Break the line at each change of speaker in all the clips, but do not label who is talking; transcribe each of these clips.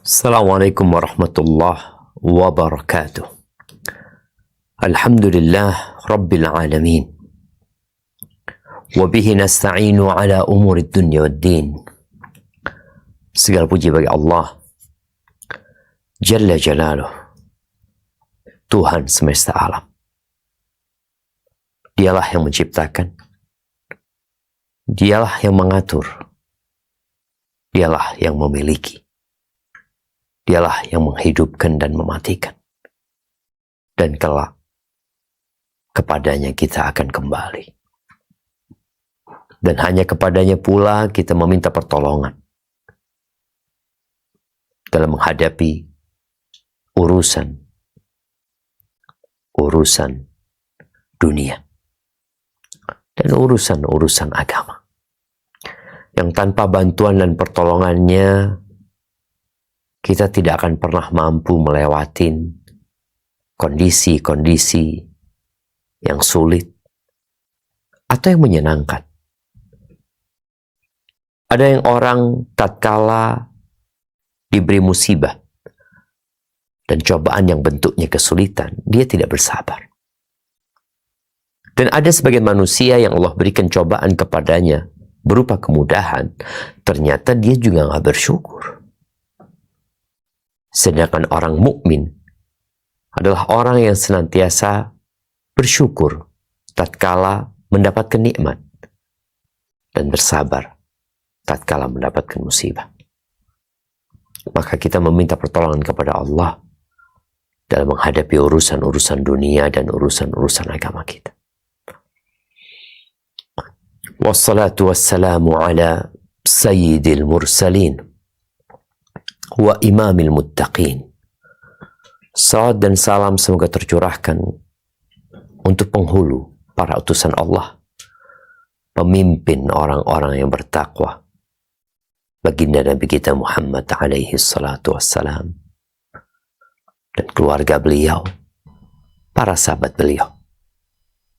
Assalamualaikum warahmatullahi wabarakatuh. Alhamdulillah Rabbil alamin. Wabihi nasta'inu ala umuri dunya wad din. Segala puji bagi Allah Jalla Jalaluh, Tuhan semesta alam. Dialah yang menciptakan, Dialah yang mengatur, Dialah yang memiliki, Dialah yang menghidupkan dan mematikan. Dan kelak kepadanya kita akan kembali. Dan hanya kepadanya pula kita meminta pertolongan dalam menghadapi urusan dunia dan urusan agama. Yang tanpa bantuan dan pertolongannya kita tidak akan pernah mampu melewati kondisi-kondisi yang sulit atau yang menyenangkan. Ada yang orang tatkala diberi musibah dan cobaan yang bentuknya kesulitan, dia tidak bersabar. Dan ada sebagian manusia yang Allah berikan cobaan kepadanya berupa kemudahan, ternyata dia juga nggak bersyukur. Sedangkan orang mukmin adalah orang yang senantiasa bersyukur tatkala mendapatkan nikmat dan bersabar tatkala mendapatkan musibah. Maka kita meminta pertolongan kepada Allah dalam menghadapi urusan-urusan dunia dan urusan-urusan agama kita. Wassalatu wassalamu ala sayyidil mursalin wa imamil muttaqin. Salawat dan salam semoga tercurahkan untuk penghulu para utusan Allah, pemimpin orang-orang yang bertakwa, baginda Nabi kita Muhammad alaihi salatu wassalam, dan keluarga beliau, para sahabat beliau,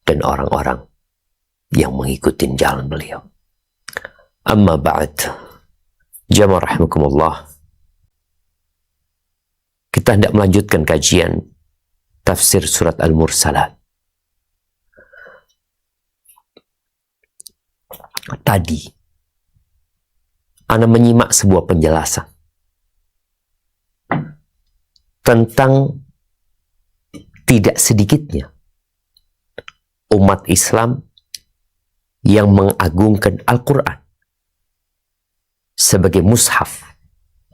dan orang-orang yang mengikuti jalan beliau. Amma ba'd, jamaah rahimakumullah. Kita hendak melanjutkan kajian tafsir surat Al-Mursalat. Tadi, Ana menyimak sebuah penjelasan tentang tidak sedikitnya umat Islam yang mengagungkan Al-Quran sebagai mushaf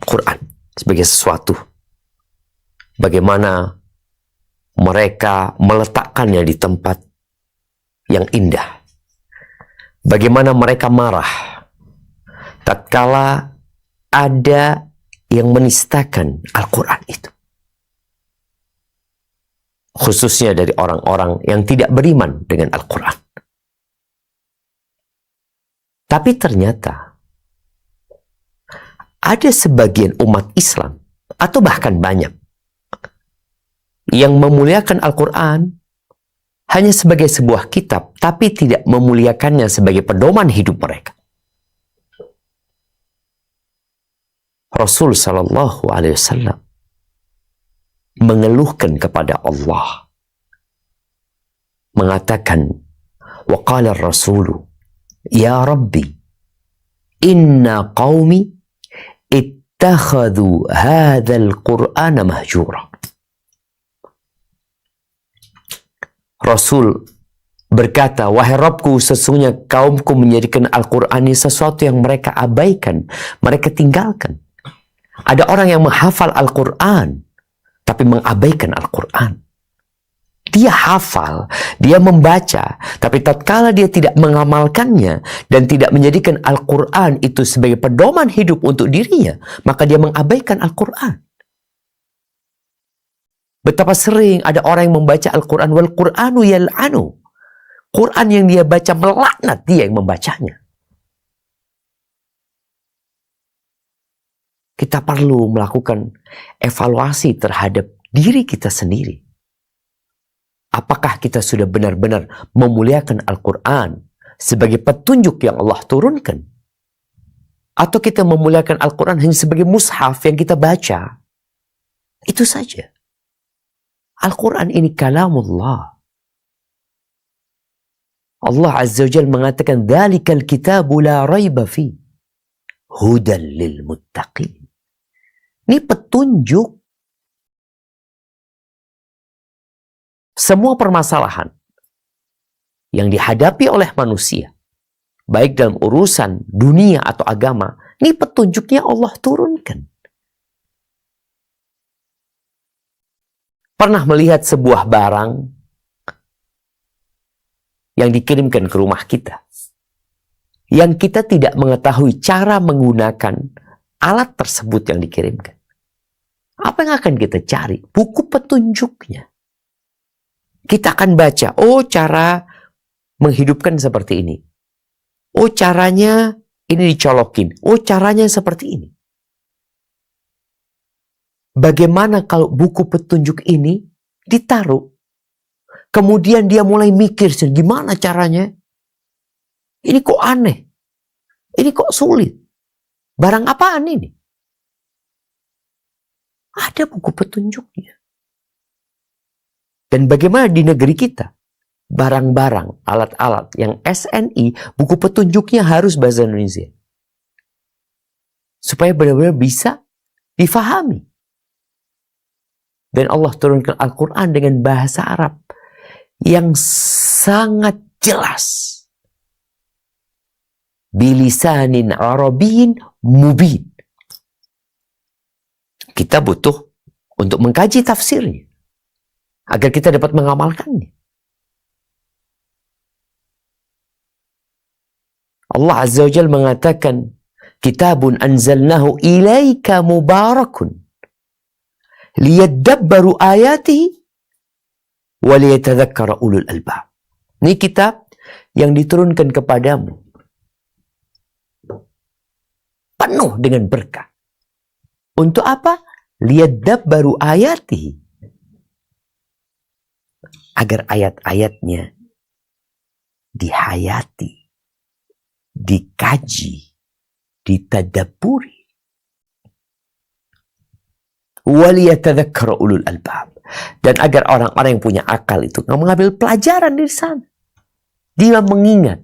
Quran, sebagai sesuatu. Bagaimana mereka meletakkannya di tempat yang indah. Bagaimana mereka marah tatkala ada yang menistakan Al-Quran itu. Khususnya dari orang-orang yang tidak beriman dengan Al-Quran. Tapi ternyata ada sebagian umat Islam, atau bahkan banyak, yang memuliakan Al-Quran hanya sebagai sebuah kitab, tapi tidak memuliakannya sebagai pedoman hidup mereka. Rasul Sallallahu Alaihi Wasallam mengeluhkan kepada Allah, mengatakan, wa qala ar-rasulu, ya Rabbi, inna qawmi ittakhadhu hadzal Qur'ana mahjura. Rasul berkata, wahai Rabbku, sesungguhnya kaumku menjadikan Al-Quran ini sesuatu yang mereka abaikan, mereka tinggalkan. Ada orang yang menghafal Al-Quran, tapi mengabaikan Al-Quran. Dia hafal, dia membaca, tapi tatkala dia tidak mengamalkannya dan tidak menjadikan Al-Quran itu sebagai pedoman hidup untuk dirinya, maka dia mengabaikan Al-Quran. Betapa sering ada orang yang membaca Al-Quran, wal Qur'anu yal'anu. Quran yang dia baca melaknat dia yang membacanya. Kita perlu melakukan evaluasi terhadap diri kita sendiri. Apakah kita sudah benar-benar memuliakan Al-Quran sebagai petunjuk yang Allah turunkan? Atau kita memuliakan Al-Quran hanya sebagai mushaf yang kita baca. Itu saja. Al-Quran ini kalamullah. Allah Azza wa Jalla mengatakan, "Dzalikal kitabu la raiba fi, hudan lil muttaqin." Ini petunjuk. Semua permasalahan yang dihadapi oleh manusia, baik dalam urusan dunia atau agama, ini petunjuknya Allah turunkan. Pernah melihat sebuah barang yang dikirimkan ke rumah kita, yang kita tidak mengetahui cara menggunakan alat tersebut yang dikirimkan. Apa yang akan kita cari? Buku petunjuknya. Kita akan baca, oh cara menghidupkan seperti ini. Oh caranya ini dicolokin. Oh caranya seperti ini. Bagaimana kalau buku petunjuk ini ditaruh? Kemudian dia mulai mikir, gimana caranya? Ini kok aneh? Ini kok sulit? Barang apaan ini? Ada buku petunjuknya. Dan bagaimana di negeri kita? Barang-barang, alat-alat yang SNI, buku petunjuknya harus bahasa Indonesia. Supaya benar-benar bisa difahami. Dan Allah turunkan Al-Quran dengan bahasa Arab yang sangat jelas. Bilisanin Arabiyyin mubin. Kita butuh untuk mengkaji tafsirnya, agar kita dapat mengamalkannya. Allah Azza wa Jalla mengatakan, "Kitabun anzalnahu ilaika mubarakun liyadabbaru ayatihi wa liyatadzakkara ulul albab." Ini kitab yang diturunkan kepadamu, penuh dengan berkah. Untuk apa? Liyadabbaru ayatihi, agar ayat-ayatnya dihayati, dikaji, ditadabburi. Waliyatadzakkara ulul albab, dan agar orang-orang yang punya akal itu mengambil pelajaran dari sana. Dia mengingat,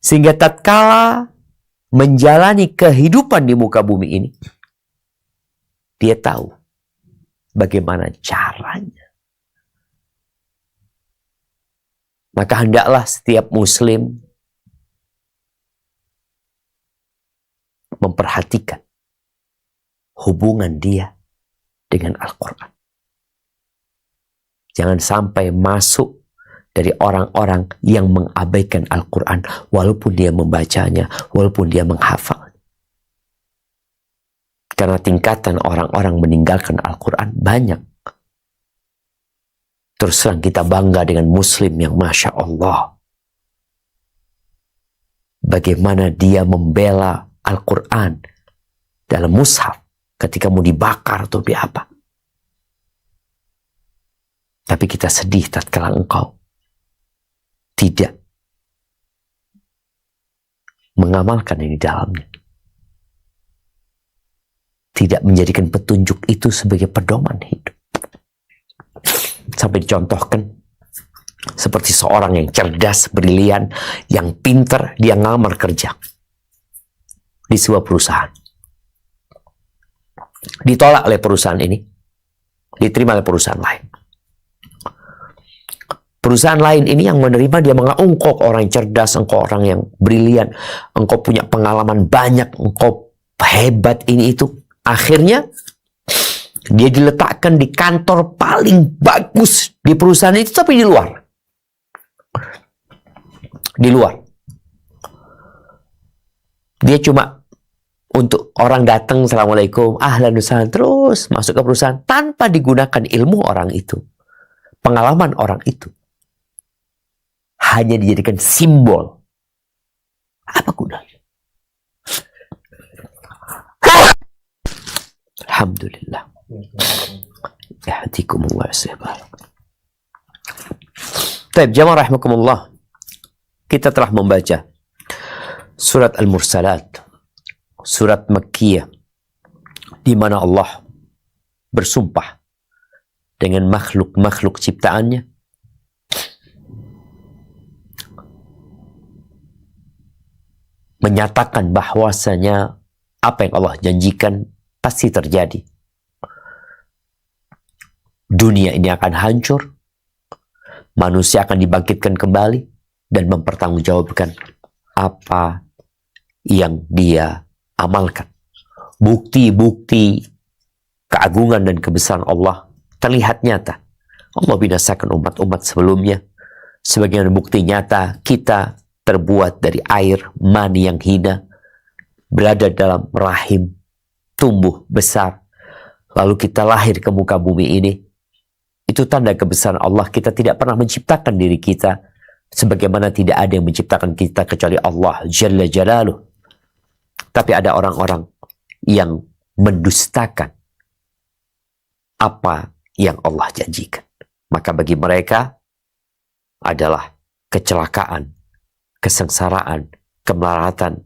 sehingga tatkala menjalani kehidupan di muka bumi ini, dia tahu bagaimana caranya. Maka hendaklah setiap muslim memperhatikan hubungan dia dengan Al-Quran. Jangan sampai masuk dari orang-orang yang mengabaikan Al-Quran, walaupun dia membacanya, walaupun dia menghafal. Karena tingkatan orang-orang meninggalkan Al-Quran banyak. Terus terang kita bangga dengan muslim yang Masya Allah. Bagaimana dia membela Al-Quran dalam mushaf ketika mau dibakar atau di apa. Tapi kita sedih tatkala engkau tidak mengamalkan yang di dalamnya. Tidak menjadikan petunjuk itu sebagai pedoman hidup. Sampai dicontohkan seperti seorang yang cerdas, brilian, yang pinter, dia ngamar kerja di sebuah perusahaan. Ditolak oleh perusahaan ini, diterima oleh perusahaan lain. Perusahaan lain ini yang menerima, dia mengatakan, engkau orang yang cerdas, engkau orang yang brilian, engkau punya pengalaman banyak, engkau hebat ini itu. Akhirnya dia diletakkan di kantor paling bagus di perusahaan itu, tapi di luar. Di luar. Dia cuma untuk orang datang, assalamualaikum, ahlan wasahlan, terus masuk ke perusahaan tanpa digunakan ilmu orang itu, pengalaman orang itu. Hanya dijadikan simbol. Apa gunanya? Alhamdulillah. Yahdikumullah sebab. Baik, jamaah rahimakumullah. Kita telah membaca surat Al-Mursalat. surat Makkiyah di mana Allah bersumpah dengan makhluk-makhluk ciptaannya, menyatakan bahwasanya apa yang Allah janjikan pasti terjadi. Dunia ini akan hancur, manusia akan dibangkitkan kembali dan mempertanggungjawabkan apa yang dia amalkan. Bukti-bukti keagungan dan kebesaran Allah terlihat nyata. Allah binasakan umat-umat sebelumnya. Sebagian bukti nyata, kita terbuat dari air mani yang hina, berada dalam rahim, tumbuh besar, lalu kita lahir ke muka bumi ini. Itu tanda kebesaran Allah. Kita tidak pernah menciptakan diri kita, sebagaimana tidak ada yang menciptakan kita kecuali Allah Jalla Jalaluh. Tapi ada orang-orang yang mendustakan apa yang Allah janjikan. Maka bagi mereka adalah kecelakaan, kesengsaraan, kemelaratan,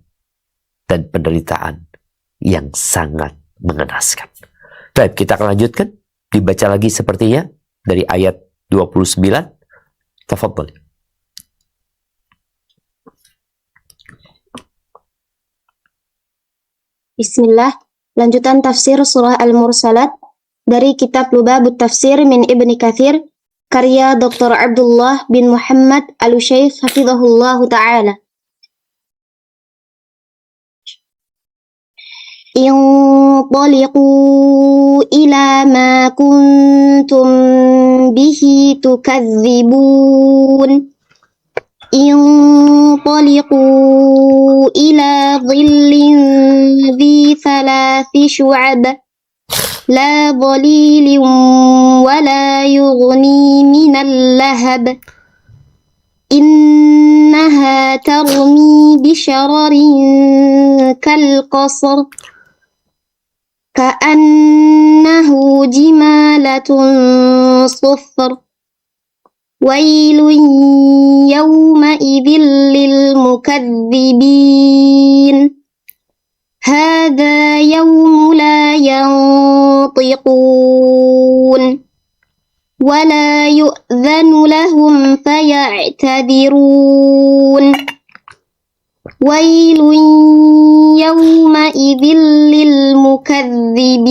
dan penderitaan yang sangat mengenaskan. Baik, kita akan lanjutkan. Dibaca lagi sepertinya dari ayat 29. Tafadhal.
Bismillah, lanjutan tafsir surah Al-Mursalat dari kitab Lubabut Tafsir min Ibni Katsir, karya Dr. Abdullah bin Muhammad Al-Syaikh hafizahullahu ta'ala. Inṭaliqū ilā mā kuntum bihi tukadzibūn. انطلقوا إلى ظل ذي ثلاث شعب لا ظليل ولا يغني من اللهب إنها ترمي بشرر كالقصر كأنه جمالة صفر ويل يومئذ للمكذبين هذا يوم لا ينطقون ولا يؤذن لهم فيعتذرون ويل يومئذ للمكذبين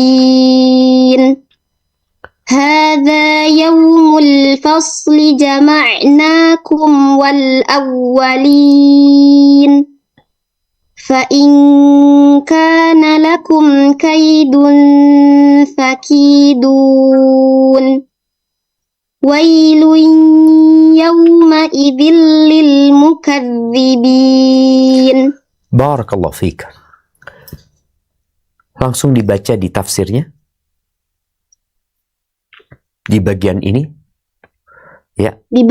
هذا يوم الفصل جمعناكم والأولين فإن كان لكم كيد فكيدون ويل يومئذ للمكذبين.
Barakallahu fiik. Langsung dibaca di tafsirnya. Di bagian ini, ya. Di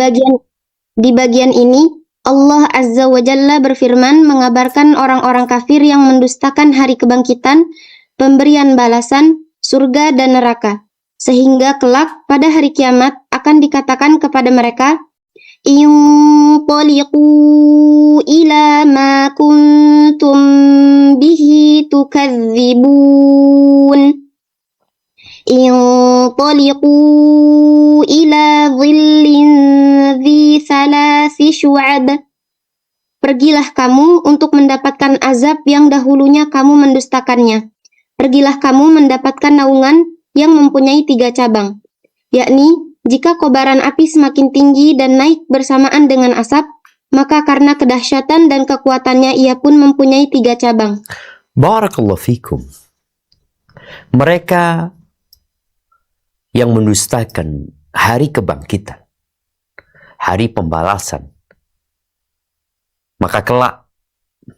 bagian ini, Allah Azza wa Jalla berfirman mengabarkan orang-orang kafir yang mendustakan hari kebangkitan, pemberian balasan, surga dan neraka. Sehingga kelak pada hari kiamat akan dikatakan kepada mereka, Inṭaliqū ilā mā kuntum bihi tukadzibūn. انطلقوا إلى ظل ذي ثلاث شعب. Pergilah kamu untuk mendapatkan azab yang dahulunya kamu mendustakannya. Pergilah kamu mendapatkan naungan yang mempunyai 3 cabang. Yakni, jika kobaran api semakin tinggi dan naik bersamaan dengan asap, maka karena kedahsyatan dan kekuatannya ia pun mempunyai 3 cabang. Barakallahu fikum. Mereka yang mendustakan hari kebangkitan, hari pembalasan, maka kelak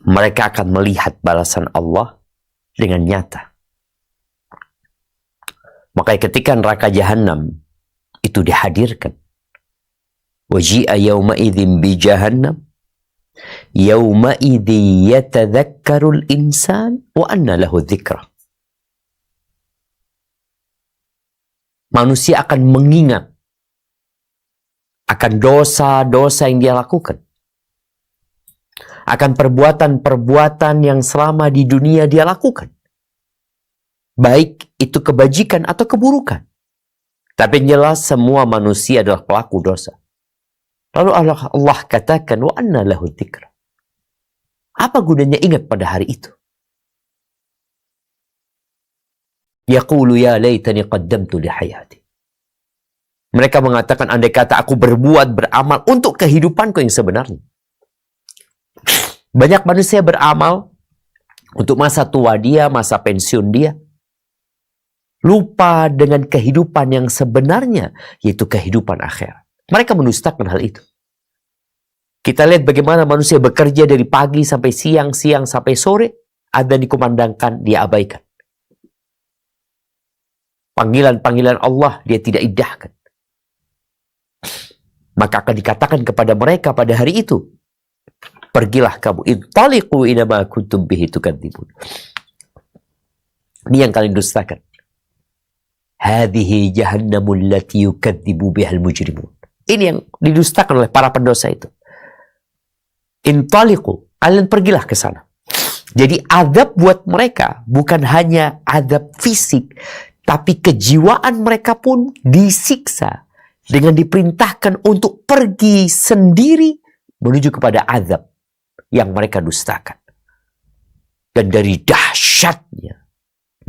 mereka akan melihat balasan Allah dengan nyata. Maka ketika neraka jahanam itu dihadirkan, waji'a yawma idzin bi jahannam yawma idzi yatadzakkarul insan wa anna lahu dzikra. Manusia akan mengingat akan dosa-dosa yang dia lakukan. akan perbuatan-perbuatan yang selama di dunia dia lakukan. Baik itu kebajikan atau keburukan. Tapi jelas semua manusia adalah pelaku dosa. Lalu Allah katakan, wa anna lahu dzikra. Apa gunanya ingat pada hari itu? Yaqulu ya laitani qaddamtu li hayati. Mereka mengatakan, andai kata aku berbuat, beramal untuk kehidupanku yang sebenarnya. Banyak manusia beramal untuk masa tua dia, masa pensiun dia. Lupa dengan kehidupan yang sebenarnya, yaitu kehidupan akhirat. Mereka mendustakan hal itu. Kita lihat bagaimana manusia bekerja dari pagi sampai siang, siang sampai sore, adzan dikumandangkan, dia abaikan. Panggilan-panggilan Allah dia tidak indahkan. Maka akan dikatakan kepada mereka pada hari itu, pergilah kamu, intaliqu ila ma kuntum bihi tukadzibun. Ini yang kalian dustakan. Hadhihi jahannamul lati yukadzibu bihal mujrimun. Ini yang didustakan oleh para pendosa itu. Intaliqu, kalian pergilah ke sana. Jadi azab buat mereka bukan hanya azab fisik, tapi kejiwaan mereka pun disiksa dengan diperintahkan untuk pergi sendiri menuju kepada azab yang mereka dustakan. Dan dari dahsyatnya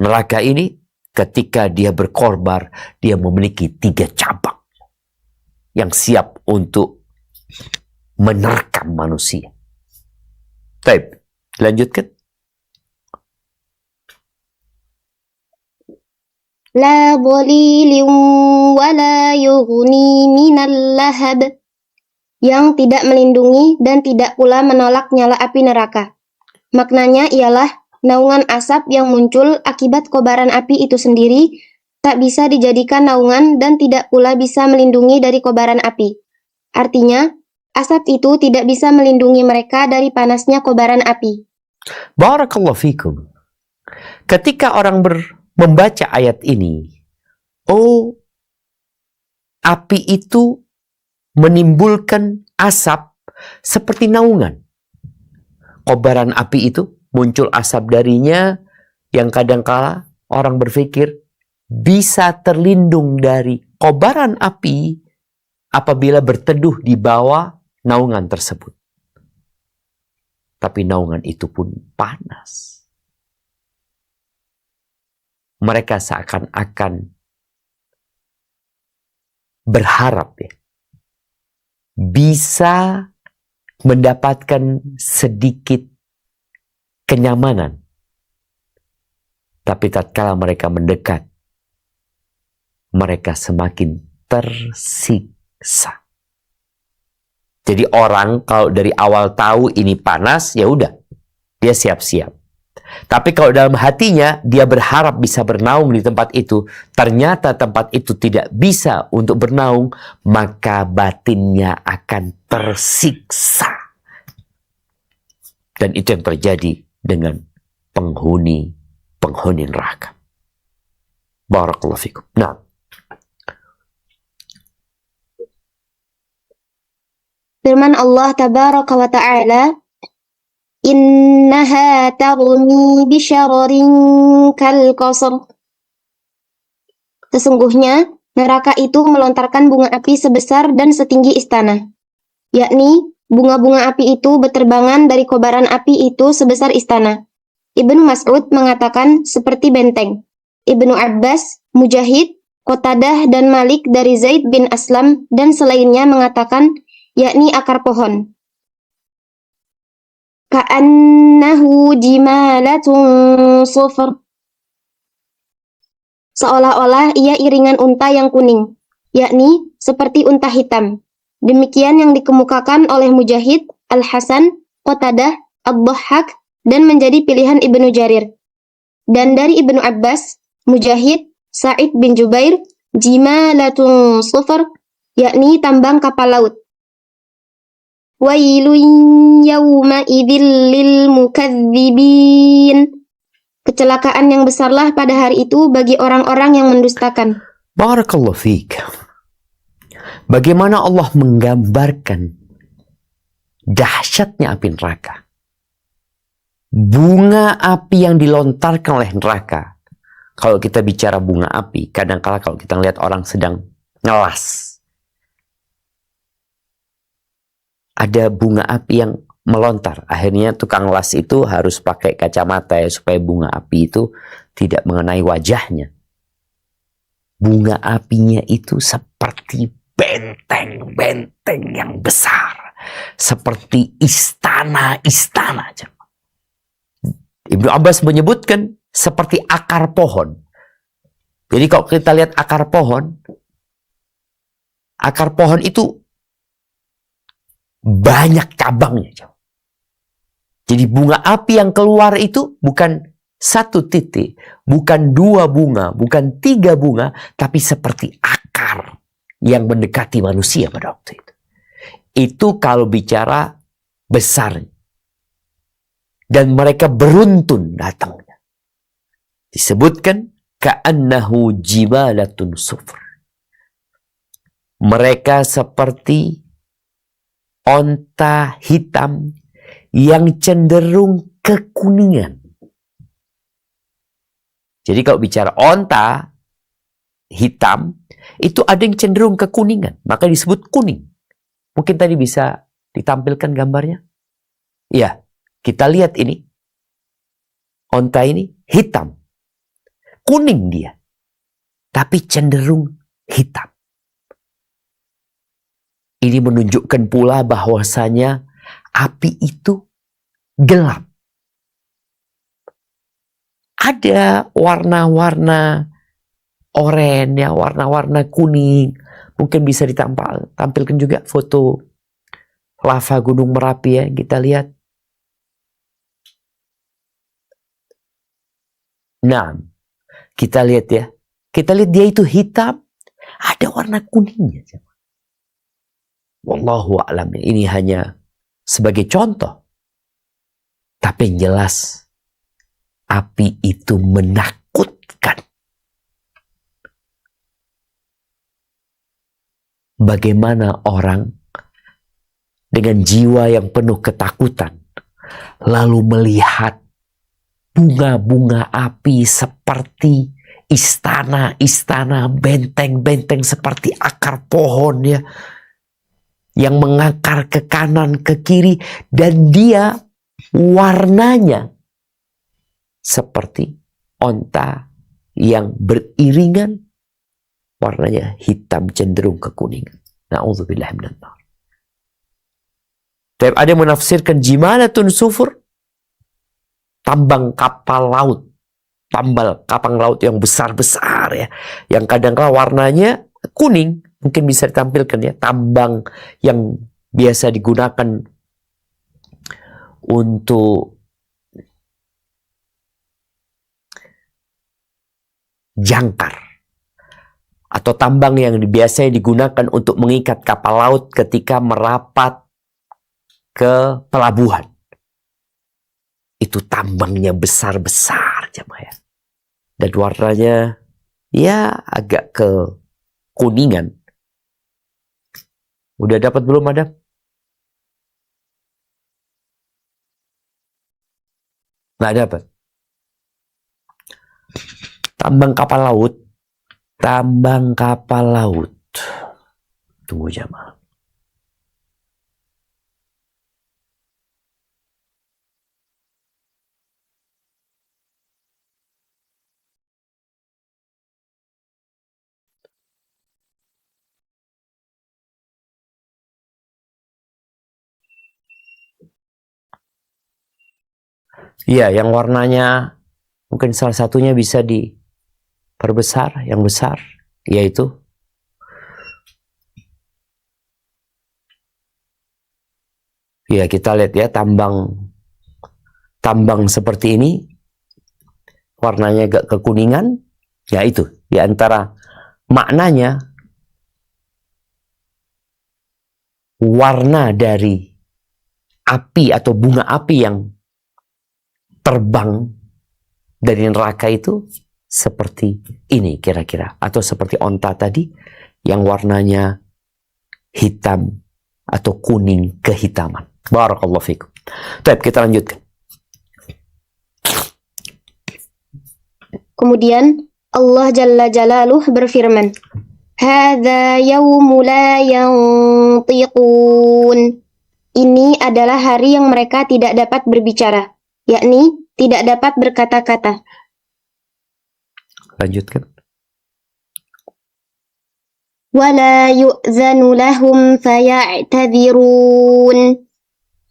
neraka ini, ketika dia berkorbar, dia memiliki 3 cabang yang siap untuk menerkam manusia. Baik, lanjutkan.
La dhalilin wa la yughni minal lahab. Yang tidak melindungi dan tidak pula menolak nyala api neraka. Maknanya ialah naungan asap yang muncul akibat kobaran api itu sendiri tak bisa dijadikan naungan dan tidak pula bisa melindungi dari kobaran api. Artinya, asap itu tidak bisa melindungi mereka dari panasnya kobaran api.
Barakallahu fikum. Ketika orang membaca ayat ini, oh, api itu menimbulkan asap seperti naungan. Kobaran api itu muncul asap darinya yang kadangkala orang berpikir bisa terlindung dari kobaran api apabila berteduh di bawah naungan tersebut. Tapi naungan itu pun panas. Mereka seakan-akan berharap ya, bisa mendapatkan sedikit kenyamanan. Tapi tatkala mereka mendekat, mereka semakin tersiksa. Jadi orang kalau dari awal tahu ini panas, ya udah, dia siap-siap. Tapi kalau dalam hatinya dia berharap bisa bernaung di tempat itu, ternyata tempat itu tidak bisa untuk bernaung, maka batinnya akan tersiksa. Dan itu yang terjadi dengan penghuni neraka. Barakallahu fikum. Nah,
Firman Allah tabaraka wa ta'ala, Innaha tarmi bisyararin kal qasr. Sesungguhnya neraka itu melontarkan bunga api sebesar dan setinggi istana. Yakni bunga-bunga api itu berterbangan dari kobaran api itu sebesar istana. Ibnu Mas'ud mengatakan seperti benteng. Ibnu Abbas, Mujahid, Qatadah dan Malik dari Zaid bin Aslam dan selainnya mengatakan yakni akar pohon. Ka'annahu jimalatun sufr. Seolah-olah ia iringan unta yang kuning, yakni seperti unta hitam. Demikian yang dikemukakan oleh Mujahid, Al-Hasan, Qatadah, Ad-Dhahhak, dan menjadi pilihan Ibnu Jarir. Dan dari Ibnu Abbas, Mujahid, Sa'id bin Jubair, jimalatun sufr, yakni tambang kapal laut. Wailun yawma idzil lil mukadzibin. Kecelakaan yang besarlah pada hari itu bagi orang-orang yang mendustakan.
Barakallahu fiik. Bagaimana Allah menggambarkan dahsyatnya api neraka. Bunga api yang dilontarkan oleh neraka. Kalau kita bicara bunga api, kadang-kala kalau kita lihat orang sedang ngelas, ada bunga api yang melontar. Akhirnya tukang las itu harus pakai kacamata ya, supaya bunga api itu tidak mengenai wajahnya. Bunga apinya itu seperti benteng-benteng yang besar. Seperti istana-istana. Ibnu Abbas menyebutkan seperti akar pohon. Jadi kalau kita lihat akar pohon itu banyak cabangnya. Jadi bunga api yang keluar itu bukan satu titik, bukan 2 bunga, bukan 3 bunga, tapi seperti akar yang mendekati manusia pada waktu itu. Itu kalau bicara besar. Dan mereka beruntun datangnya. Disebutkan ka'annahu jimalatun sufr. Mereka seperti onta hitam yang cenderung kekuningan. Jadi kalau bicara onta hitam, itu ada yang cenderung kekuningan. Maka disebut kuning. Mungkin tadi bisa ditampilkan gambarnya. Ya, kita lihat ini. Onta ini hitam. Kuning dia. Tapi cenderung hitam. Ini menunjukkan pula bahwasanya api itu gelap. Ada warna-warna oranye, warna-warna kuning. Mungkin bisa ditampilkan juga foto lava Gunung Merapi ya, kita lihat. Nah, kita lihat ya. Kita lihat dia itu hitam, ada warna kuningnya. Wallahu a'lam. Ini hanya sebagai contoh. Tapi yang jelas, api itu menakutkan. Bagaimana orang dengan jiwa yang penuh ketakutan lalu melihat bunga-bunga api seperti istana-istana, benteng-benteng seperti akar pohon ya, yang mengakar ke kanan, ke kiri, dan dia warnanya seperti onta yang beriringan, warnanya hitam cenderung kekuningan. Na'udzubillah minan nar. Tapi ada yang menafsirkan jimalatun sufur, tambang kapal laut, kapal laut yang besar-besar ya, yang kadang-kadang warnanya kuning. Mungkin bisa ditampilkan ya, tambang yang biasa digunakan untuk jangkar. Atau tambang yang biasanya digunakan untuk mengikat kapal laut ketika merapat ke pelabuhan. Itu tambangnya besar-besar jemaah ya. Dan warnanya ya agak ke kuningan. Udah dapat belum, Adam? Nggak dapat. Tambang kapal laut. Tambang kapal laut. Tunggu jamaah. Iya, yang warnanya mungkin salah satunya bisa diperbesar, yang besar, yaitu ya kita lihat ya, tambang seperti ini warnanya agak kekuningan, ya itu di antara maknanya warna dari api atau bunga api yang terbang dari neraka itu seperti ini kira-kira, atau seperti onta tadi yang warnanya hitam atau kuning kehitaman. Barakallahu fikum. Baik, kita lanjutkan.
Kemudian Allah Jalla Jalaluh berfirman, Hadza yaumu la yantiqun. Ini adalah hari yang mereka tidak dapat berbicara, yakni tidak dapat berkata-kata.
Lanjutkan.
Wala yu'zanu lahum faya'tadzirun.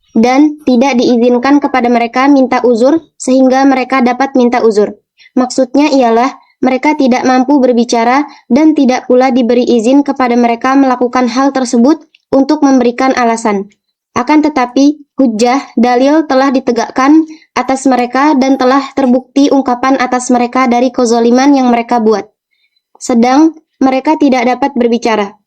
Dan tidak diizinkan kepada mereka minta uzur sehingga mereka dapat minta uzur. Maksudnya ialah mereka tidak mampu berbicara dan tidak pula diberi izin kepada mereka melakukan hal tersebut untuk memberikan alasan. Akan tetapi, hujjah, dalil telah ditegakkan atas mereka dan telah terbukti ungkapan atas mereka dari kezaliman yang mereka buat. Sedang mereka tidak dapat berbicara.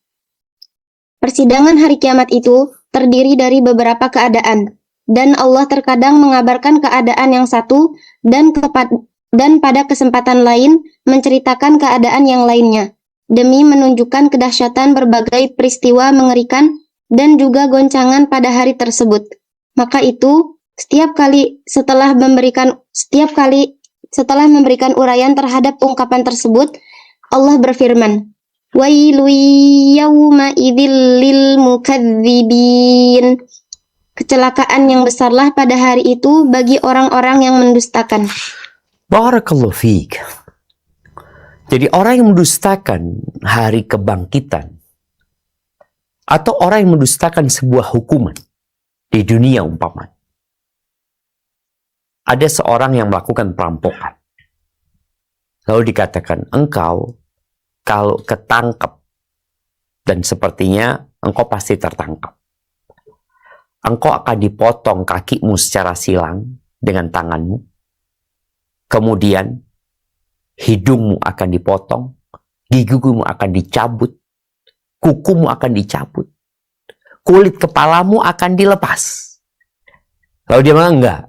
Persidangan hari kiamat itu terdiri dari beberapa keadaan, dan Allah terkadang mengabarkan keadaan yang satu dan pada kesempatan lain menceritakan keadaan yang lainnya, demi menunjukkan kedahsyatan berbagai peristiwa mengerikan dan juga goncangan pada hari tersebut. Maka itu, setiap kali setelah memberikan uraian terhadap ungkapan tersebut, Allah berfirman, Wailu yawma idzil lil mukadzibin. Kecelakaan yang besarlah pada hari itu bagi orang-orang yang mendustakan.
Barakallahu fiik. Jadi orang yang mendustakan hari kebangkitan atau orang yang mendustakan sebuah hukuman di dunia umpama. Ada seorang yang melakukan perampokan. Lalu dikatakan, engkau kalau ketangkep, dan sepertinya engkau pasti tertangkap, engkau akan dipotong kakimu secara silang dengan tanganmu. Kemudian hidungmu akan dipotong, gigimu akan dicabut, kukumu akan dicabut, kulit kepalamu akan dilepas. Lalu dia bilang, enggak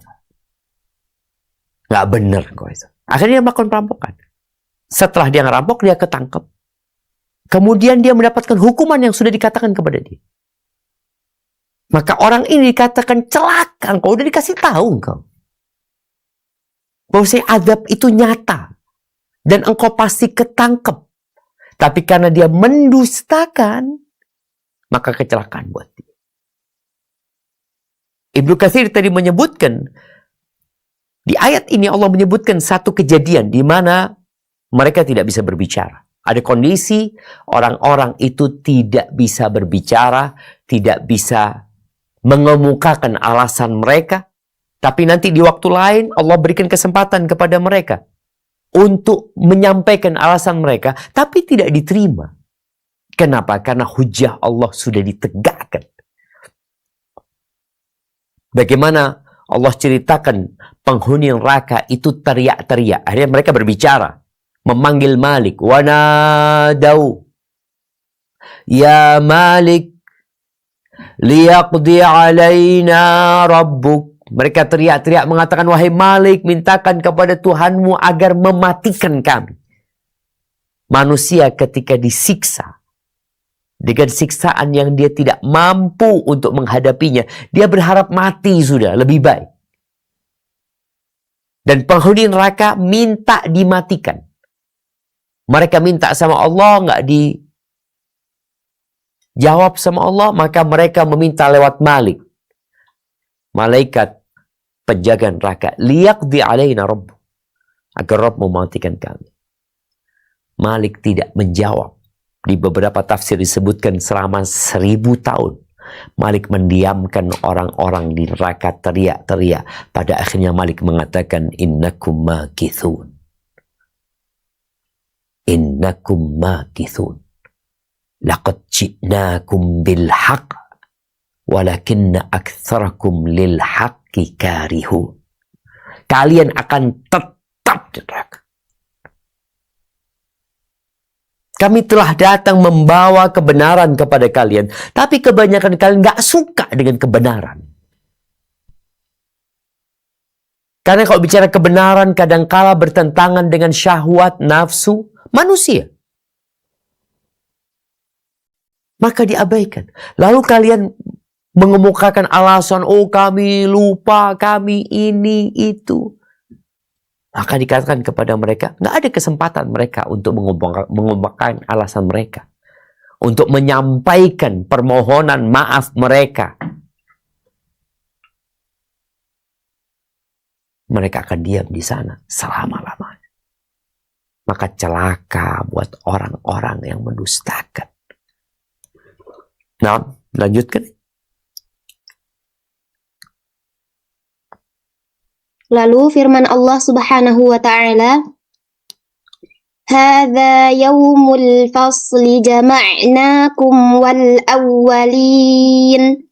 benar kok itu. Akhirnya dia melakukan perampokan. Setelah dia ngerampok, dia ketangkep. Kemudian dia mendapatkan hukuman yang sudah dikatakan kepada dia. Maka orang ini dikatakan celaka, engkau udah dikasih tahu engkau. Bahwa azab itu nyata. Dan engkau pasti ketangkep. Tapi karena dia mendustakan, maka kecelakaan buat dia. Ibnu Katsir tadi menyebutkan, di ayat ini Allah menyebutkan satu kejadian di mana mereka tidak bisa berbicara. Ada kondisi orang-orang itu tidak bisa berbicara, tidak bisa mengemukakan alasan mereka. Tapi nanti di waktu lain Allah berikan kesempatan kepada mereka untuk menyampaikan alasan mereka, tapi tidak diterima. Kenapa? Karena hujah Allah sudah ditegakkan. Bagaimana Allah ceritakan penghuni neraka itu teriak-teriak. Akhirnya mereka berbicara, memanggil Malik. Wanadau, ya Malik, liyaqdi alaina rabbuk. Mereka teriak-teriak mengatakan, wahai Malik, mintakan kepada Tuhanmu agar mematikan kami. Manusia ketika disiksa dengan siksaan yang dia tidak mampu untuk menghadapinya, dia berharap mati sudah, lebih baik. Dan penghuni neraka minta dimatikan. Mereka minta sama Allah, nggak dijawab sama Allah, maka mereka meminta lewat Malik. Malaikat penjaga neraka, liyaqdi alaina rabb, agar Rabb mematikan kami. Malik tidak menjawab. Di beberapa tafsir disebutkan selama 1000 tahun. Malik mendiamkan orang-orang di neraka teriak-teriak. Pada akhirnya Malik mengatakan, innakum makithun. Innakum makithun. Laqad ji'nakum bilhaq. Walakinna aktsarakum lil haqqi karihun. Kalian akan tetap di neraka. Kami telah datang membawa kebenaran kepada kalian, tapi kebanyakan kalian nggak suka dengan kebenaran. Karena kalau bicara kebenaran kadangkala bertentangan dengan syahwat nafsu manusia. Maka diabaikan. Lalu kalian mengemukakan alasan, oh kami lupa, kami ini, itu. Maka dikatakan kepada mereka, nggak ada kesempatan mereka untuk mengemukakan alasan mereka. Untuk menyampaikan permohonan maaf mereka. Mereka akan diam di sana selama-lamanya. Maka celaka buat orang-orang yang mendustakan. Nah, lanjutkan.
Lalu firman Allah Subhanahu wa taala, "Hadza yaumul fasli jama'nakum wal awwalin."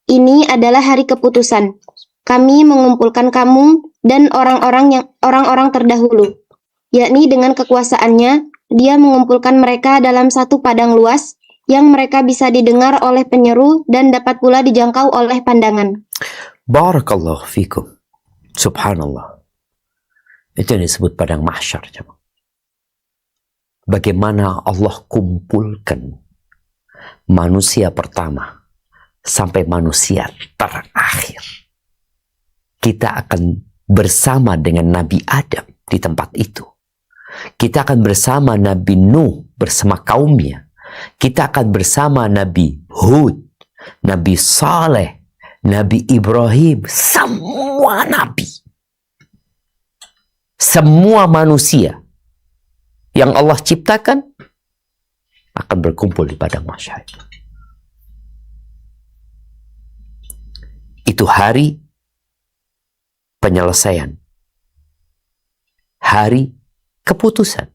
Ini adalah hari keputusan. Kami mengumpulkan kamu dan orang-orang terdahulu, yakni dengan kekuasaannya, dia mengumpulkan mereka dalam satu padang luas yang mereka bisa didengar oleh penyeru dan dapat pula dijangkau oleh pandangan.
Barakallahu fikum. Subhanallah. Itu yang disebut padang mahsyar. Bagaimana Allah kumpulkan manusia pertama sampai manusia terakhir. Kita akan bersama dengan Nabi Adam di tempat itu. Kita akan bersama Nabi Nuh bersama kaumnya. Kita akan bersama Nabi Hud, Nabi Saleh, Nabi Ibrahim, semua nabi. Semua manusia yang Allah ciptakan akan berkumpul di padang mahsyar. Itu hari penyelesaian. Hari keputusan.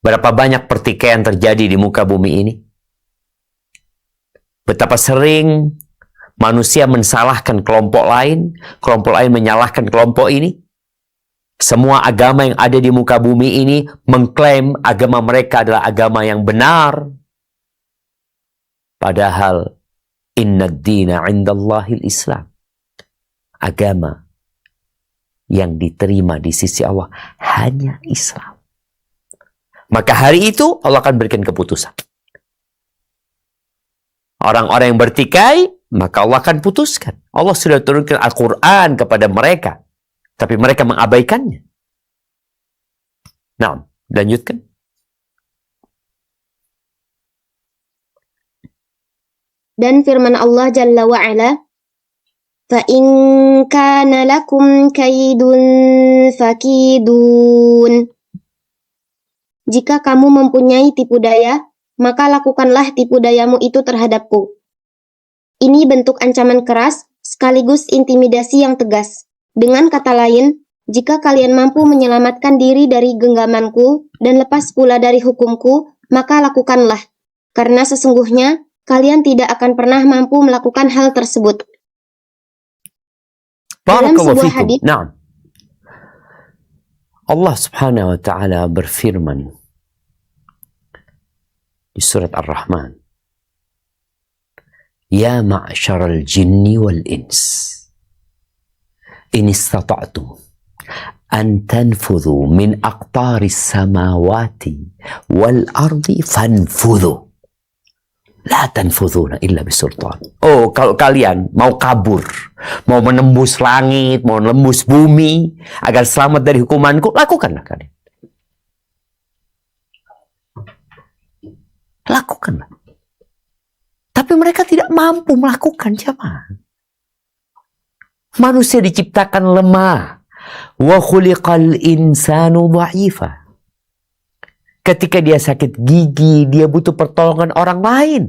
Berapa banyak pertikaian terjadi di muka bumi ini? Betapa sering manusia mensalahkan kelompok lain menyalahkan kelompok ini. Semua agama yang ada di muka bumi ini mengklaim agama mereka adalah agama yang benar. Padahal innad dina 'indallahil Islam. Agama yang diterima di sisi Allah hanya Islam. Maka hari itu Allah akan berikan keputusan. Orang-orang yang bertikai, maka Allah akan putuskan. Allah sudah turunkan Al-Quran kepada mereka. Tapi mereka mengabaikannya. Nah, lanjutkan.
Dan firman Allah Jalla wa'ala, فَإِنْ كَانَ لَكُمْ كَيْدٌ فَكِيدُونَ. Jika kamu mempunyai tipu daya, maka lakukanlah tipu dayamu itu terhadapku. Ini bentuk ancaman keras, sekaligus intimidasi yang tegas. Dengan kata lain, jika kalian mampu menyelamatkan diri dari genggamanku dan lepas pula dari hukumku, maka lakukanlah. Karena sesungguhnya, kalian tidak akan pernah mampu melakukan hal tersebut. Dalam sebuah hadits,
Nah, Allah Subhanahu wa taala berfirman di surat Ar-Rahman, Ya ma'syaral jinni wal ins, in istata'tum an tanfudhu min aqtaris samawati wal ardi fanfudhu. La tanfudhuna illa bisultan. Oh, kalau kalian mau kabur, mau menembus langit, mau menembus bumi, agar selamat dari hukumanku, lakukanlah kalian. Lakukanlah. Tapi mereka tidak mampu melakukan, jemaah. Manusia diciptakan lemah. Wa khuliqal insanu dha'ifa. Ketika dia sakit gigi, dia butuh pertolongan orang lain.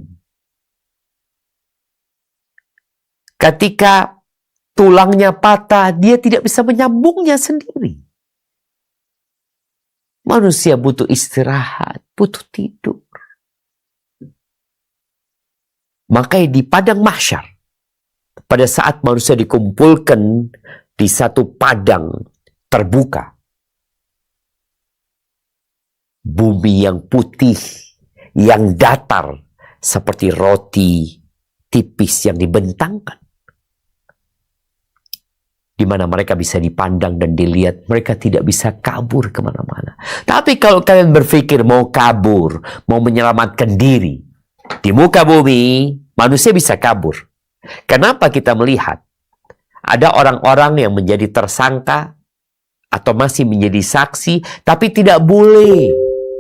Ketika tulangnya patah, dia tidak bisa menyambungnya sendiri. Manusia butuh istirahat, butuh tidur. Makanya di padang mahsyar, pada saat manusia dikumpulkan di satu padang terbuka, bumi yang putih, yang datar, seperti roti tipis yang dibentangkan. Di mana mereka bisa dipandang dan dilihat, mereka tidak bisa kabur kemana-mana. Tapi kalau kalian berpikir mau kabur, mau menyelamatkan diri, di muka bumi, Manusia bisa kabur. Kenapa kita melihat ada orang-orang yang menjadi tersangka atau masih menjadi saksi, tapi tidak boleh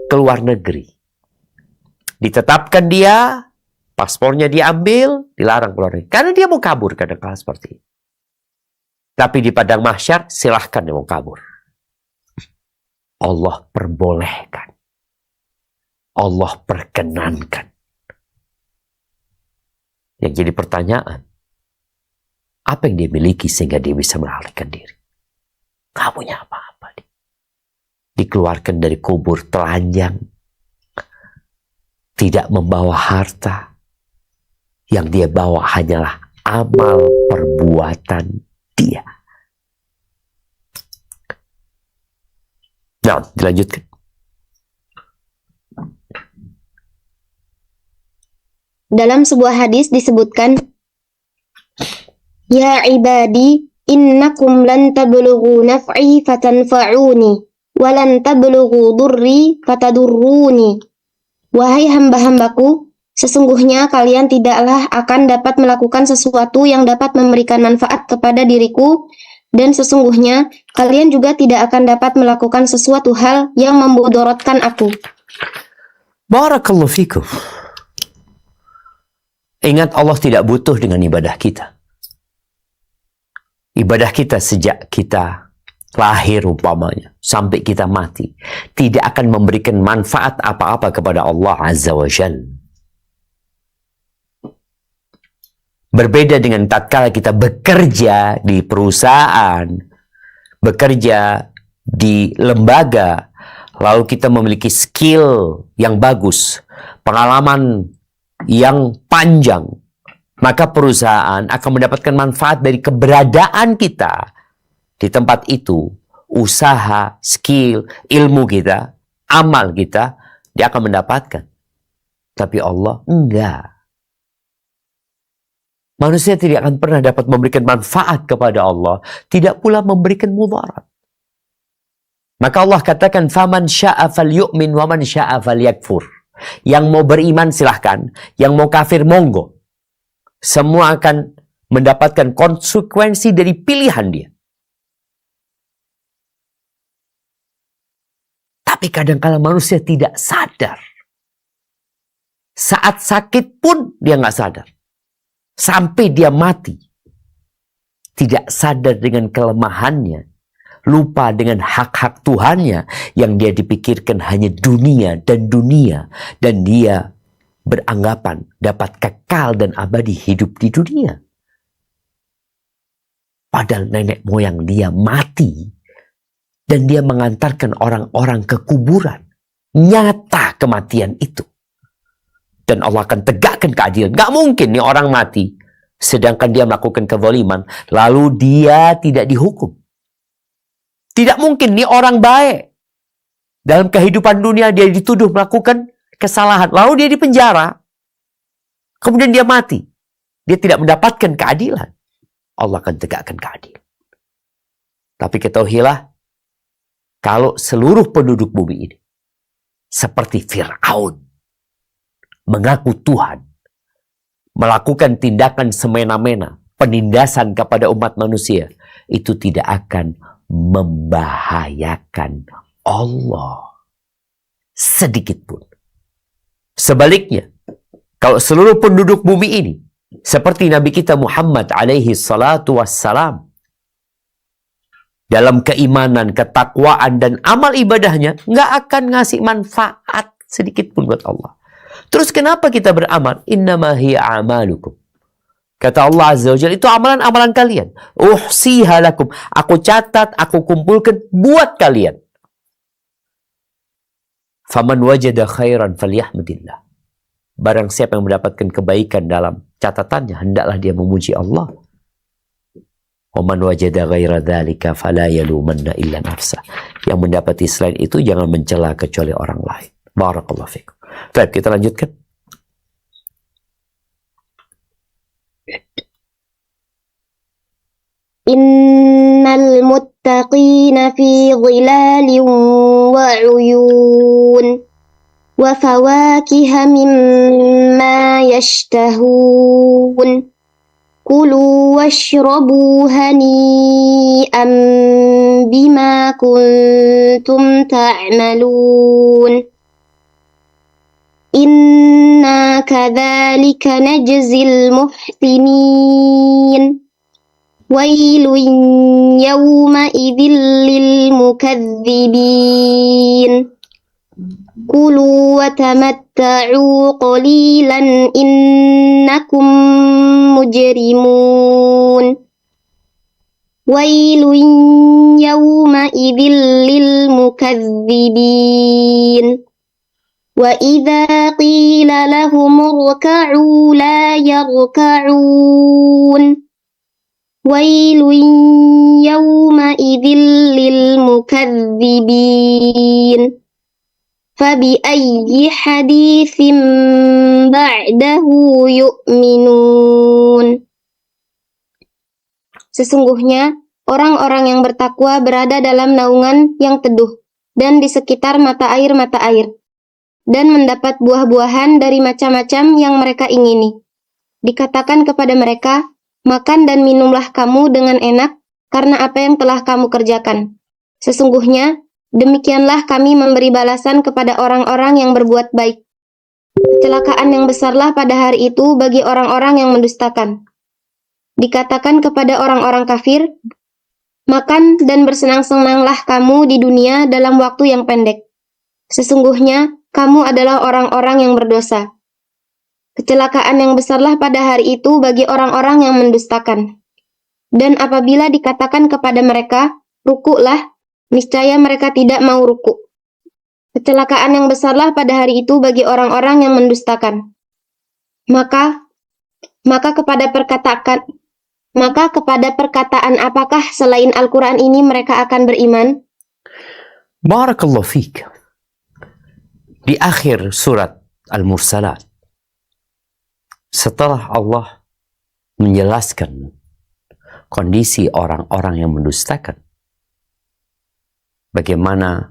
keluar negeri. Ditetapkan dia, paspornya diambil, dilarang keluar negeri. Karena dia mau kabur kadang-kadang seperti itu. Tapi di padang mahsyar, silahkan dia mau kabur. Allah perbolehkan. Allah perkenankan. Yang jadi pertanyaan, apa yang dia miliki sehingga dia bisa melarikan diri? Gak punya apa-apa. Dikeluarkan dari kubur telanjang. Tidak membawa harta. Yang dia bawa hanyalah amal perbuatan dia. Nah, dilanjutkan.
Dalam sebuah hadis disebutkan, Ya ibadi, innakum lan tablughu naf'i fatanfa'uni, wa lan tablughu durri fatadurruni. Wahai hamba-hambaku, sesungguhnya kalian tidaklah akan dapat melakukan sesuatu yang dapat memberikan manfaat kepada diriku, dan sesungguhnya kalian juga tidak akan dapat melakukan sesuatu hal yang memudaratkan aku.
Barakallahu fikum. Ingat, Allah tidak butuh dengan ibadah kita. Ibadah kita sejak kita lahir umpamanya sampai kita mati tidak akan memberikan manfaat apa-apa kepada Allah Azza wa Jalla. Berbeda dengan tatkala kita bekerja di perusahaan, bekerja di lembaga, lalu kita memiliki skill yang bagus, pengalaman yang panjang, maka perusahaan akan mendapatkan manfaat dari keberadaan kita di tempat itu. Usaha, skill, ilmu kita, amal kita, dia akan mendapatkan. Tapi Allah enggak. Manusia tidak akan pernah dapat memberikan manfaat kepada Allah, tidak pula memberikan mudarat. Maka Allah katakan, "Faman syaa'a falyu'min wa man syaa'a falyakfur." Yang mau beriman silahkan, yang mau kafir monggo. Semua akan mendapatkan konsekuensi dari pilihan dia. Tapi kadang-kala manusia tidak sadar. Saat sakit pun dia nggak sadar. Sampai dia mati. Tidak sadar dengan kelemahannya. Lupa dengan hak-hak Tuhannya yang dia dipikirkan hanya dunia. Dan dia beranggapan dapat kekal dan abadi hidup di dunia. Padahal nenek moyang dia mati dan dia mengantarkan orang-orang ke kuburan. Nyata kematian itu. Dan Allah akan tegakkan keadilan. Gak mungkin nih orang mati sedangkan dia melakukan kezaliman lalu dia tidak dihukum. Tidak mungkin nih orang baik. Dalam kehidupan dunia dia dituduh melakukan kesalahan. Lalu dia dipenjara. Kemudian dia mati. Dia tidak mendapatkan keadilan. Allah akan tegakkan keadilan. Tapi ketahuilah, kalau seluruh penduduk bumi ini seperti Fir'aun mengaku Tuhan, melakukan tindakan semena-mena, penindasan kepada umat manusia, itu tidak akan membahayakan Allah sedikit pun. Sebaliknya, kalau seluruh penduduk bumi ini seperti Nabi kita Muhammad alaihi salatu wassalam, dalam keimanan, ketakwaan dan amal ibadahnya nggak akan ngasih manfaat sedikit pun buat Allah. Terus kenapa kita beramal? Innama hiya a'malukum. Kata Allah Azza wa Jalla, itu amalan-amalan kalian. Uhsiha lakum. Aku catat, aku kumpulkan buat kalian. Faman wajada khairan falyahmadillah. Barang siapa yang mendapatkan kebaikan dalam catatannya, hendaklah dia memuji Allah. Waman wajada ghaira dzalika fala yalumanna illa nafsah. Yang mendapati selain itu jangan mencela kecuali orang lain. Barakallahu fikum. Baik, kita lanjutkan.
Innal muttaqina fi dhilalin wa 'uyun وفواكه مما يشتهون كلوا واشربوا هنيئا بما كنتم تعملون إنا كذلك نجزي المحسنين ويل يومئذ للمكذبين كلوا وتمتعوا قليلا إنكم مجرمون ويل يومئذ للمكذبين وإذا قيل لهم اركعوا لا يركعون ويل يومئذ للمكذبين فبأي حديث بعده يؤمنون. Sesungguhnya orang-orang yang bertakwa berada dalam naungan yang teduh dan di sekitar mata air dan mendapat buah-buahan dari macam-macam yang mereka ingini. Dikatakan kepada mereka, makan dan minumlah kamu dengan enak karena apa yang telah kamu kerjakan. Sesungguhnya demikianlah kami memberi balasan kepada orang-orang yang berbuat baik. Kecelakaan yang besarlah pada hari itu bagi orang-orang yang mendustakan. Dikatakan kepada orang-orang kafir, makan dan bersenang-senanglah kamu di dunia dalam waktu yang pendek. Sesungguhnya kamu adalah orang-orang yang berdosa. Kecelakaan yang besarlah pada hari itu bagi orang-orang yang mendustakan. Dan apabila dikatakan kepada mereka, rukuklah, niscaya mereka tidak mau rukuk. Kecelakaan yang besarlah pada hari itu bagi orang-orang yang mendustakan. Maka kepada perkataan apakah selain Al-Quran ini mereka akan beriman?
Barakallahu fiik. Di akhir surat Al-Mursalat, setelah Allah menjelaskan kondisi orang-orang yang mendustakan, bagaimana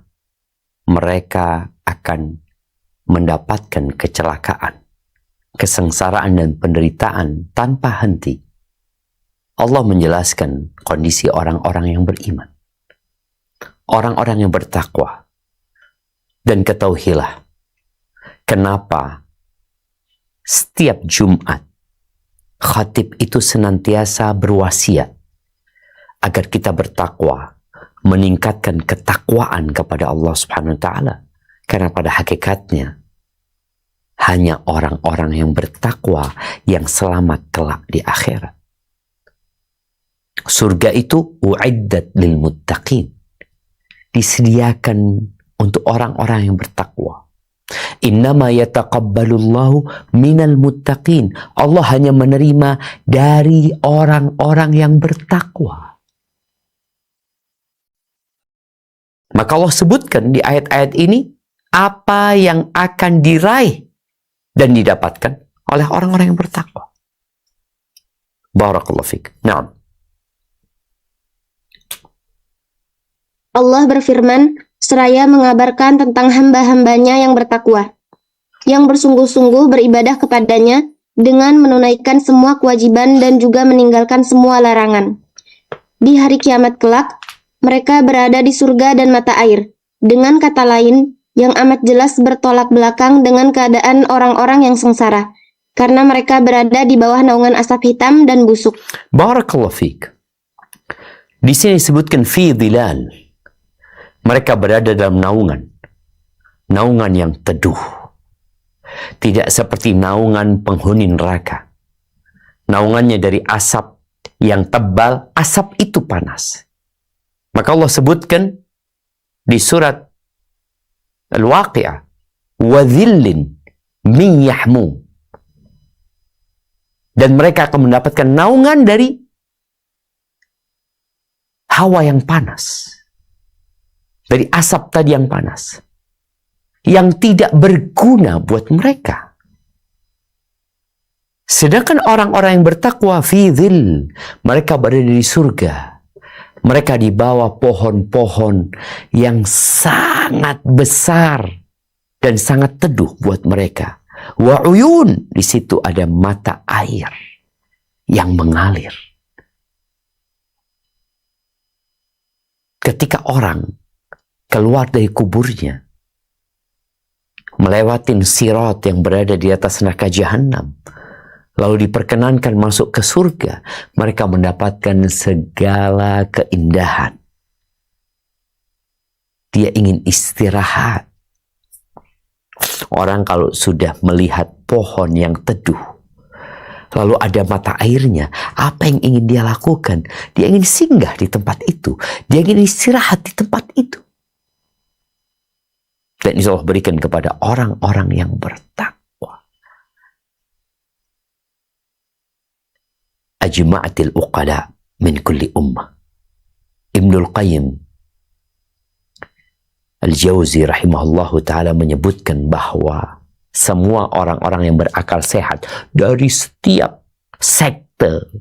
mereka akan mendapatkan kecelakaan, kesengsaraan dan penderitaan tanpa henti, Allah menjelaskan kondisi orang-orang yang beriman, orang-orang yang bertakwa. Dan ketahuilah, kenapa setiap Jumat khatib itu senantiasa berwasiat agar kita bertakwa, meningkatkan ketakwaan kepada Allah Subhanahu wa taala. Karena pada hakikatnya hanya orang-orang yang bertakwa yang selamat kelak di akhirat. Surga itu uiddat lil muttaqin, disediakan untuk orang-orang yang bertakwa. Innama yataqabbalullahu minal muttaqin. Allah hanya menerima dari orang-orang yang bertakwa. Maka Allah sebutkan di ayat-ayat ini apa yang akan diraih dan didapatkan oleh orang-orang yang bertakwa. Barakallahu fiik. Naam.
Allah berfirman, seraya mengabarkan tentang hamba-hambanya yang bertakwa, yang bersungguh-sungguh beribadah kepadanya dengan menunaikan semua kewajiban dan juga meninggalkan semua larangan. Di hari kiamat kelak, mereka berada di surga dan mata air. Dengan kata lain, yang amat jelas bertolak belakang dengan keadaan orang-orang yang sengsara, karena mereka berada di bawah naungan asap hitam dan busuk.
Barakallahu fiik. Di sini disebutkan fi dhilal. Mereka berada dalam naungan yang teduh. Tidak seperti naungan penghuni neraka. Naungannya dari asap yang tebal, asap itu panas. Maka Allah sebutkan di surat Al-Waqi'ah, wa dhillin min yahmum. Dan mereka akan mendapatkan naungan dari hawa yang panas. Dari asap tadi yang panas. Yang tidak berguna buat mereka. Sedangkan orang-orang yang bertakwa fi dhil, mereka berada di surga. Mereka di bawah pohon-pohon yang sangat besar. dan sangat teduh buat mereka. Wa uyun, di situ ada mata air yang mengalir. Ketika orang keluar dari kuburnya, melewatin sirat yang berada di atas neraka jahanam, lalu diperkenankan masuk ke surga, mereka mendapatkan segala keindahan. Dia ingin istirahat. Orang kalau sudah melihat pohon yang teduh, lalu ada mata airnya, apa yang ingin dia lakukan? Dia ingin singgah di tempat itu. Dia ingin istirahat di tempat itu. Dan insya Allah berikan kepada orang-orang yang bertakwa. Ajma'atil uqala min kulli ummah. Ibnul Qayyim Al-Jauzi rahimahullahu ta'ala menyebutkan bahwa semua orang-orang yang berakal sehat dari setiap sekte,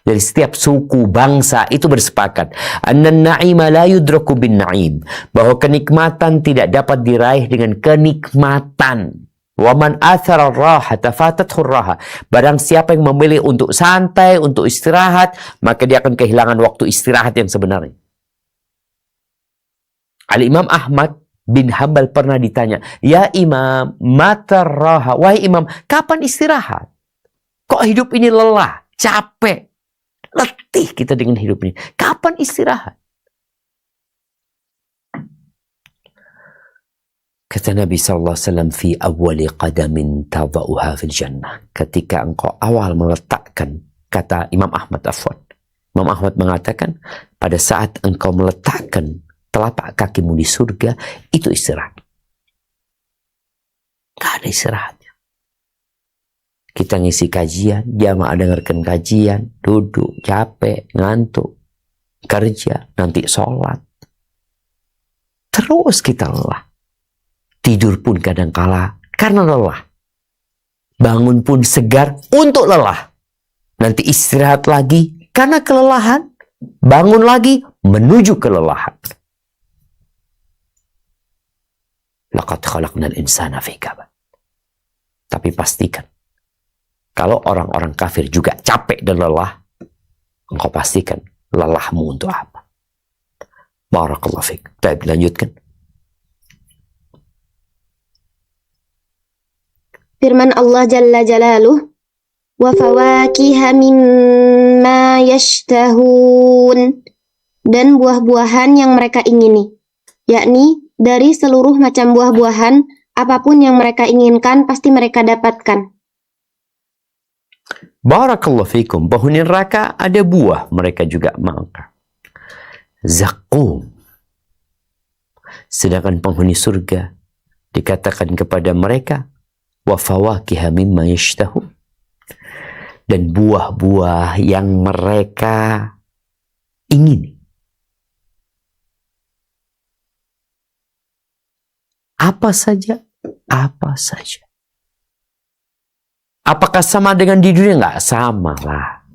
dari setiap suku, bangsa itu bersepakat annan na'ima la yudraku bin na'im, bahwa kenikmatan tidak dapat diraih dengan kenikmatan. Wa man athara rahata fatathu raha, barang siapa yang memilih untuk santai, untuk istirahat, maka dia akan kehilangan waktu istirahat yang sebenarnya. Al-Imam Ahmad bin Hanbal pernah ditanya, ya Imam, mata raha, wahai Imam, kapan istirahat? Kok hidup ini lelah, capek, letih kita dengan hidup ini. Kapan istirahat? Kata Nabi SAW, fi awwali qadamin tada'uha fil jannah. Ketika engkau awal meletakkan, kata Imam Ahmad, afwan. Imam Ahmad mengatakan, pada saat engkau meletakkan telapak kakimu di surga, itu istirahat. Gak ada istirahatnya. Kita ngisi kajian, jamaah dengarkan kajian, duduk, capek, ngantuk, kerja, nanti sholat. Terus kita lelah. Tidur pun kadangkala karena lelah. Bangun pun segar untuk lelah. Nanti istirahat lagi karena kelelahan. Bangun lagi menuju kelelahan. Laqad khalaqnal insana fi kabad. Tapi pastikan, kalau orang-orang kafir juga capek dan lelah, engkau pastikan lelahmu untuk apa? Barakallahu fiik. Baik, lanjutkan.
Firman Allah Jalla Jalaluh, wa fawakiha mimma yashtahun, dan buah-buahan yang mereka ingini, yakni dari seluruh macam buah-buahan, apapun yang mereka inginkan pasti mereka dapatkan.
Barakallahu fikum. Penghuni neraka ada buah, mereka juga makan. Zakum. Sedangkan penghuni surga dikatakan kepada mereka, wa fawakiha mimma yashtahun, dan buah-buah yang mereka ingini. Apa saja? Apa saja. Apakah sama dengan di dunia? Enggak sama lah.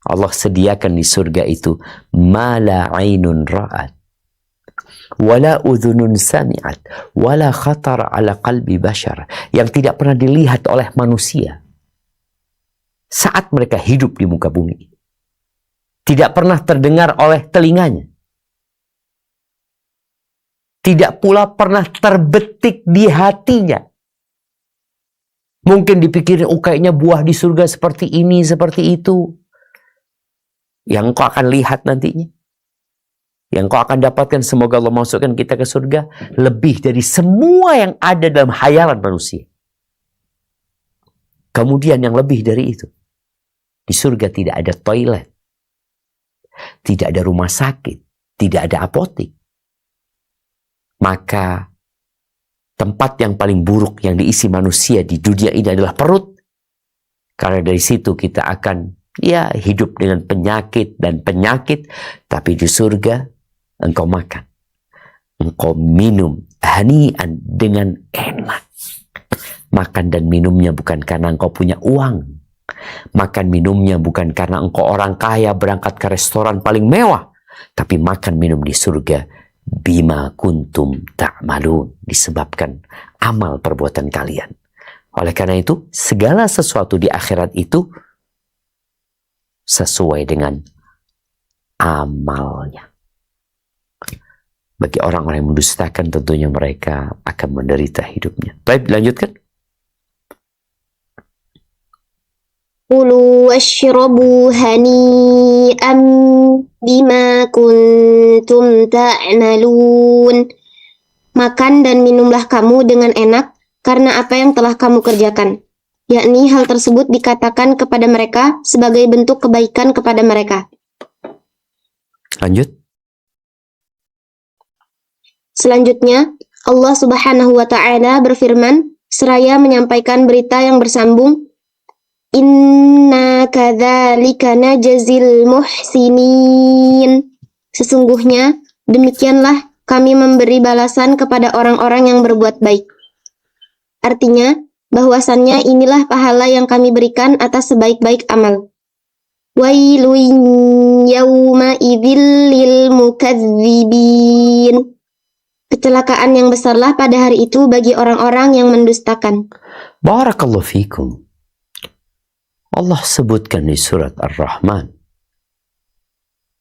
Allah sediakan di surga itu ma la ainun ra'at, wala udhunun sami'at, wala khatar ala qalbi bashar, yang tidak pernah dilihat oleh manusia saat mereka hidup di muka bumi. Tidak pernah terdengar oleh telinganya. Tidak pula pernah terbetik di hatinya. Mungkin dipikirin, oh kayaknya buah di surga seperti ini, seperti itu. Yang kau akan lihat nantinya. Yang kau akan dapatkan, semoga Allah masukkan kita ke surga, lebih dari semua yang ada dalam hayalan manusia. Kemudian yang lebih dari itu, di surga tidak ada toilet, tidak ada rumah sakit, tidak ada apotek. Maka tempat yang paling buruk yang diisi manusia di dunia ini adalah perut. Karena dari situ kita akan hidup dengan penyakit dan penyakit. Tapi di surga engkau makan, engkau minum hanian dengan enak. Makan dan minumnya bukan karena engkau punya uang. Makan minumnya bukan karena engkau orang kaya berangkat ke restoran paling mewah. Tapi makan minum di surga bima kuntum ta'malun, disebabkan amal perbuatan kalian. Oleh karena itu, segala sesuatu di akhirat itu sesuai dengan amalnya. Bagi orang-orang yang mendustakan, tentunya mereka akan menderita hidupnya. Baik, lanjutkan.
Kulu washrabu hani'an bima kuntum ta'malun. Makan dan minumlah kamu dengan enak karena apa yang telah kamu kerjakan. Yakni hal tersebut dikatakan kepada mereka sebagai bentuk kebaikan kepada mereka.
Lanjut.
Selanjutnya, Allah Subhanahu wa Ta'ala berfirman seraya menyampaikan berita yang bersambung, Inna kadzalika najzil muhsinin. Sesungguhnya demikianlah kami memberi balasan kepada orang-orang yang berbuat baik. Artinya, bahwasannya inilah pahala yang kami berikan atas sebaik-baik amal. Wailun yawma idzil lil mukadzibin. Kecelakaan yang besarlah pada hari itu bagi orang-orang yang mendustakan.
Barakallahu fikum. Allah sebutkan di surat Ar-Rahman,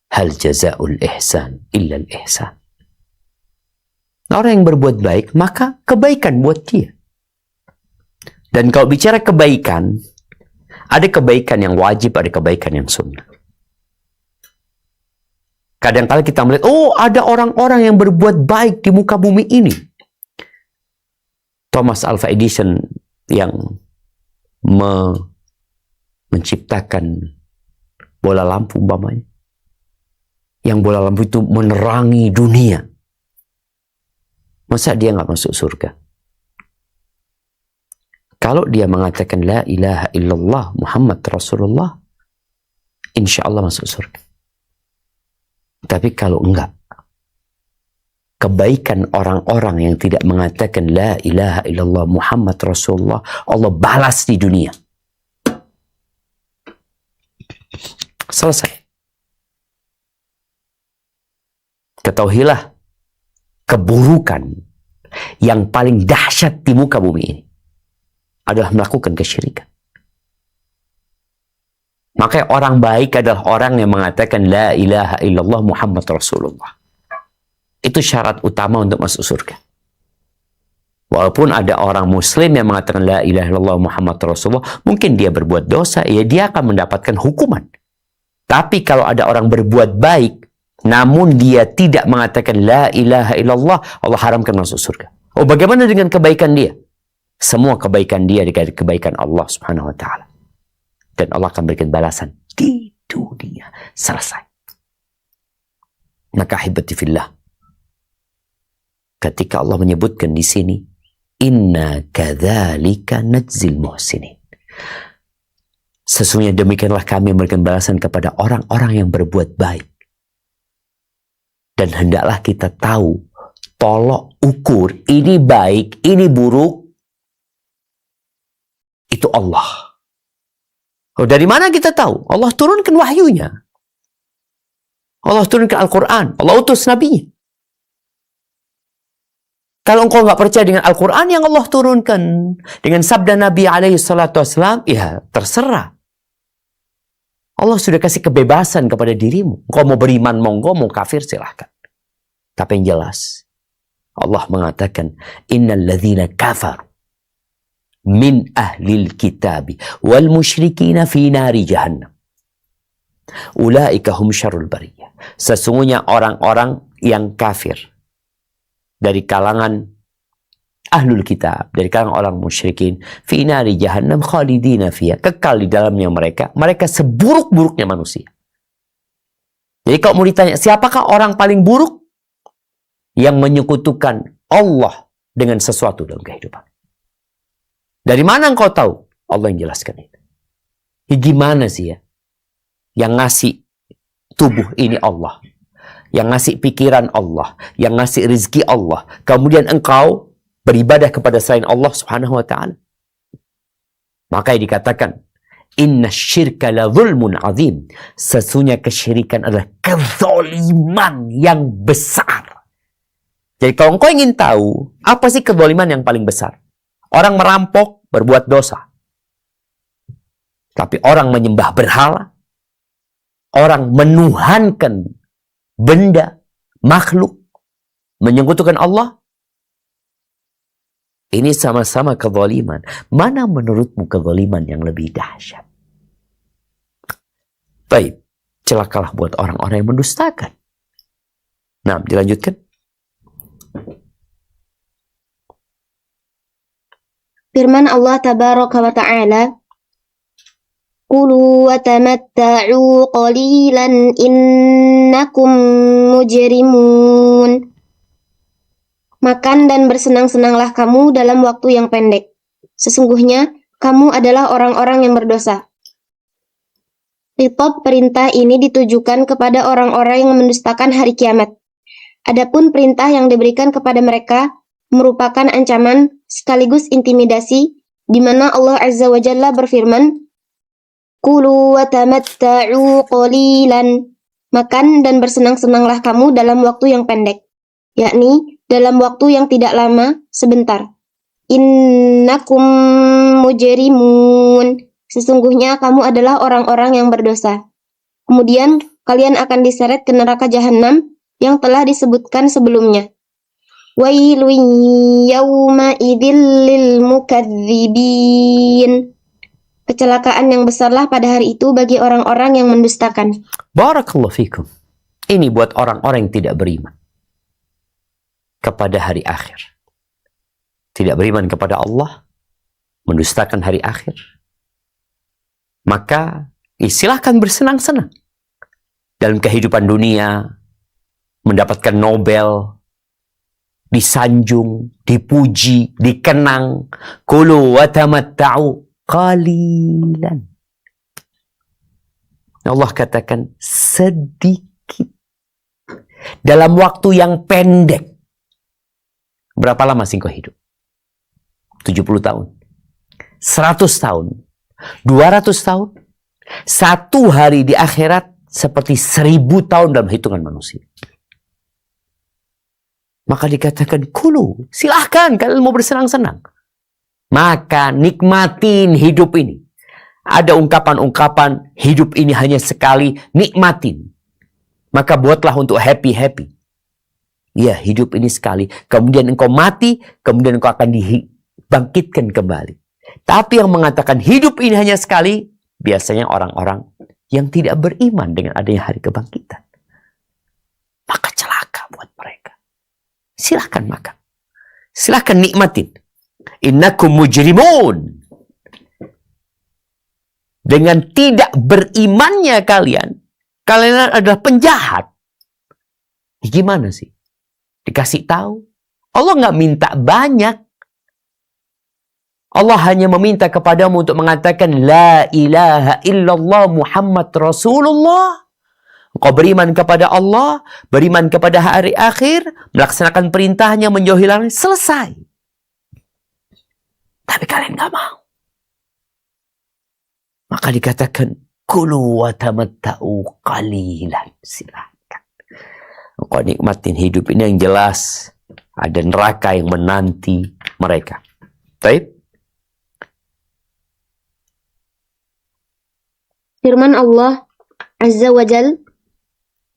hal jazaa'ul ihsan illa al-ihsan. Orang yang berbuat baik, maka kebaikan buat dia. Dan kalau bicara kebaikan, ada kebaikan yang wajib, ada kebaikan yang sunnah. Kadang-kadang kita melihat, oh ada orang-orang yang berbuat baik di muka bumi ini. Thomas Alva Edison yang menciptakan bola lampu umpamanya. Yang bola lampu itu menerangi dunia. Masa dia nggak masuk surga? Kalau dia mengatakan la ilaha illallah Muhammad Rasulullah, insya Allah masuk surga. Tapi kalau enggak, kebaikan orang-orang yang tidak mengatakan la ilaha illallah Muhammad Rasulullah, Allah balas di dunia. Selesai. Ketahuilah, keburukan yang paling dahsyat di muka bumi ini adalah melakukan kesyirikan. Makanya orang baik adalah orang yang mengatakan la ilaha illallah Muhammad Rasulullah. Itu syarat utama untuk masuk surga. Walaupun ada orang muslim yang mengatakan la ilaha illallah Muhammad Rasulullah, mungkin dia berbuat dosa, ya dia akan mendapatkan hukuman. Tapi kalau ada orang berbuat baik, namun dia tidak mengatakan la ilaha illallah, Allah haramkan masuk surga. Oh, bagaimana dengan kebaikan dia? Semua kebaikan dia dengan kebaikan Allah Subhanahu wa Ta'ala. Dan Allah akan berikan balasan di dunia. Selesai. Maka ahibati fillah, ketika Allah menyebutkan di sini, inna kadzalika najzil muhsinin. Sesungguhnya demikianlah kami memberikan balasan kepada orang-orang yang berbuat baik. Dan hendaklah kita tahu, tolok ukur, ini baik, ini buruk, itu Allah. Oh, dari mana kita tahu? Allah turunkan wahyunya. Allah turunkan Al-Quran. Allah utus nabinya. Kalau engkau nggak percaya dengan Al-Quran yang Allah turunkan, dengan sabda Nabi SAW, ya terserah. Allah sudah kasih kebebasan kepada dirimu. Engkau mau beriman, monggo, mau kafir, silahkan. Tapi yang jelas, Allah mengatakan, innal ladzina kafaru min ahlil kitabi wal musyrikina fi nari jahannam. Ulaika hum syarrul bariyah. Sesungguhnya orang-orang yang kafir dari kalangan ahlul kitab, dari kalangan orang musyrikin, fi nari jahannam khalidina fiha, kekal di dalamnya mereka seburuk-buruknya manusia. Jadi kalau mau ditanya, siapakah orang paling buruk? Yang menyekutukan Allah dengan sesuatu dalam kehidupan. Dari mana engkau tahu? Allah yang jelaskan itu. Gimana sih ya? Yang ngasih tubuh ini Allah. Yang ngasih pikiran Allah. Yang ngasih rezeki Allah. Kemudian engkau beribadah kepada selain Allah Subhanahu wa Ta'ala. Makanya dikatakan, inna syirka la zulmun azim. Sesungguhnya kesyirikan adalah kezaliman yang besar. Jadi kalau engkau ingin tahu, apa sih kezaliman yang paling besar? Orang merampok, berbuat dosa. Tapi orang menyembah berhala, orang menuhankan benda, makhluk, menyekutukan Allah, ini sama-sama kezaliman. Mana menurutmu kezaliman yang lebih dahsyat? Baik, celakalah buat orang-orang yang mendustakan. Nah, dilanjutkan.
Firman Allah tabaraka wa ta'ala, Kulu wa tamatta'u qalilan innakum mujrimun. Makan dan bersenang-senanglah kamu dalam waktu yang pendek. Sesungguhnya kamu adalah orang-orang yang berdosa. Khitab perintah ini ditujukan kepada orang-orang yang mendustakan hari kiamat. Adapun perintah yang diberikan kepada mereka merupakan ancaman sekaligus intimidasi, di mana Allah Azza wa Jalla berfirman, Kulu wa tamatta'u qalilan. Makan dan bersenang-senanglah kamu dalam waktu yang pendek, yakni dalam waktu yang tidak lama, sebentar. Innakum mujrimun. Sesungguhnya kamu adalah orang-orang yang berdosa. Kemudian kalian akan diseret ke neraka jahanam yang telah disebutkan sebelumnya. Wailun yawma idzil lil mukadzibin. Kecelakaan yang besarlah pada hari itu bagi orang-orang yang mendustakan.
Barakallahu fikum. Ini buat orang-orang yang tidak beriman kepada hari akhir. Tidak beriman kepada Allah, mendustakan hari akhir. Maka silahkan bersenang-senang dalam kehidupan dunia, mendapatkan Nobel, disanjung, dipuji, dikenang. Kulu wa tamatta'u qalilan. Allah katakan sedikit dalam waktu yang pendek. Berapa lama sih kau hidup? 70 tahun, 100 tahun, 200 tahun. Satu hari di akhirat seperti 1000 tahun dalam hitungan manusia. Maka dikatakan kulu, silahkan kalian mau bersenang-senang. Maka nikmatin hidup ini. Ada ungkapan-ungkapan hidup ini hanya sekali, nikmatin. Maka buatlah untuk happy-happy. Ya, hidup ini sekali. Kemudian engkau mati, kemudian engkau akan dibangkitkan kembali. Tapi yang mengatakan hidup ini hanya sekali, biasanya orang-orang yang tidak beriman dengan adanya hari kebangkitan. Maka celaka buat mereka. Silahkan makan. Silahkan nikmatin. Innakum mujrimun. Dengan tidak berimannya kalian adalah penjahat. Gimana sih? Dikasih tahu. Allah nggak minta banyak. Allah hanya meminta kepadamu untuk mengatakan La ilaha illallah Muhammad Rasulullah. Engkau beriman kepada Allah, beriman kepada hari akhir, melaksanakan perintahnya, menjauhi larangan, selesai. Tapi kalian nggak mau. Maka dikatakan kulu wa tamatta'u qalilan. Silakan. Engkau nikmatin hidup ini yang jelas. Ada neraka yang menanti mereka. Baik.
Firman Allah Azza wa Jal,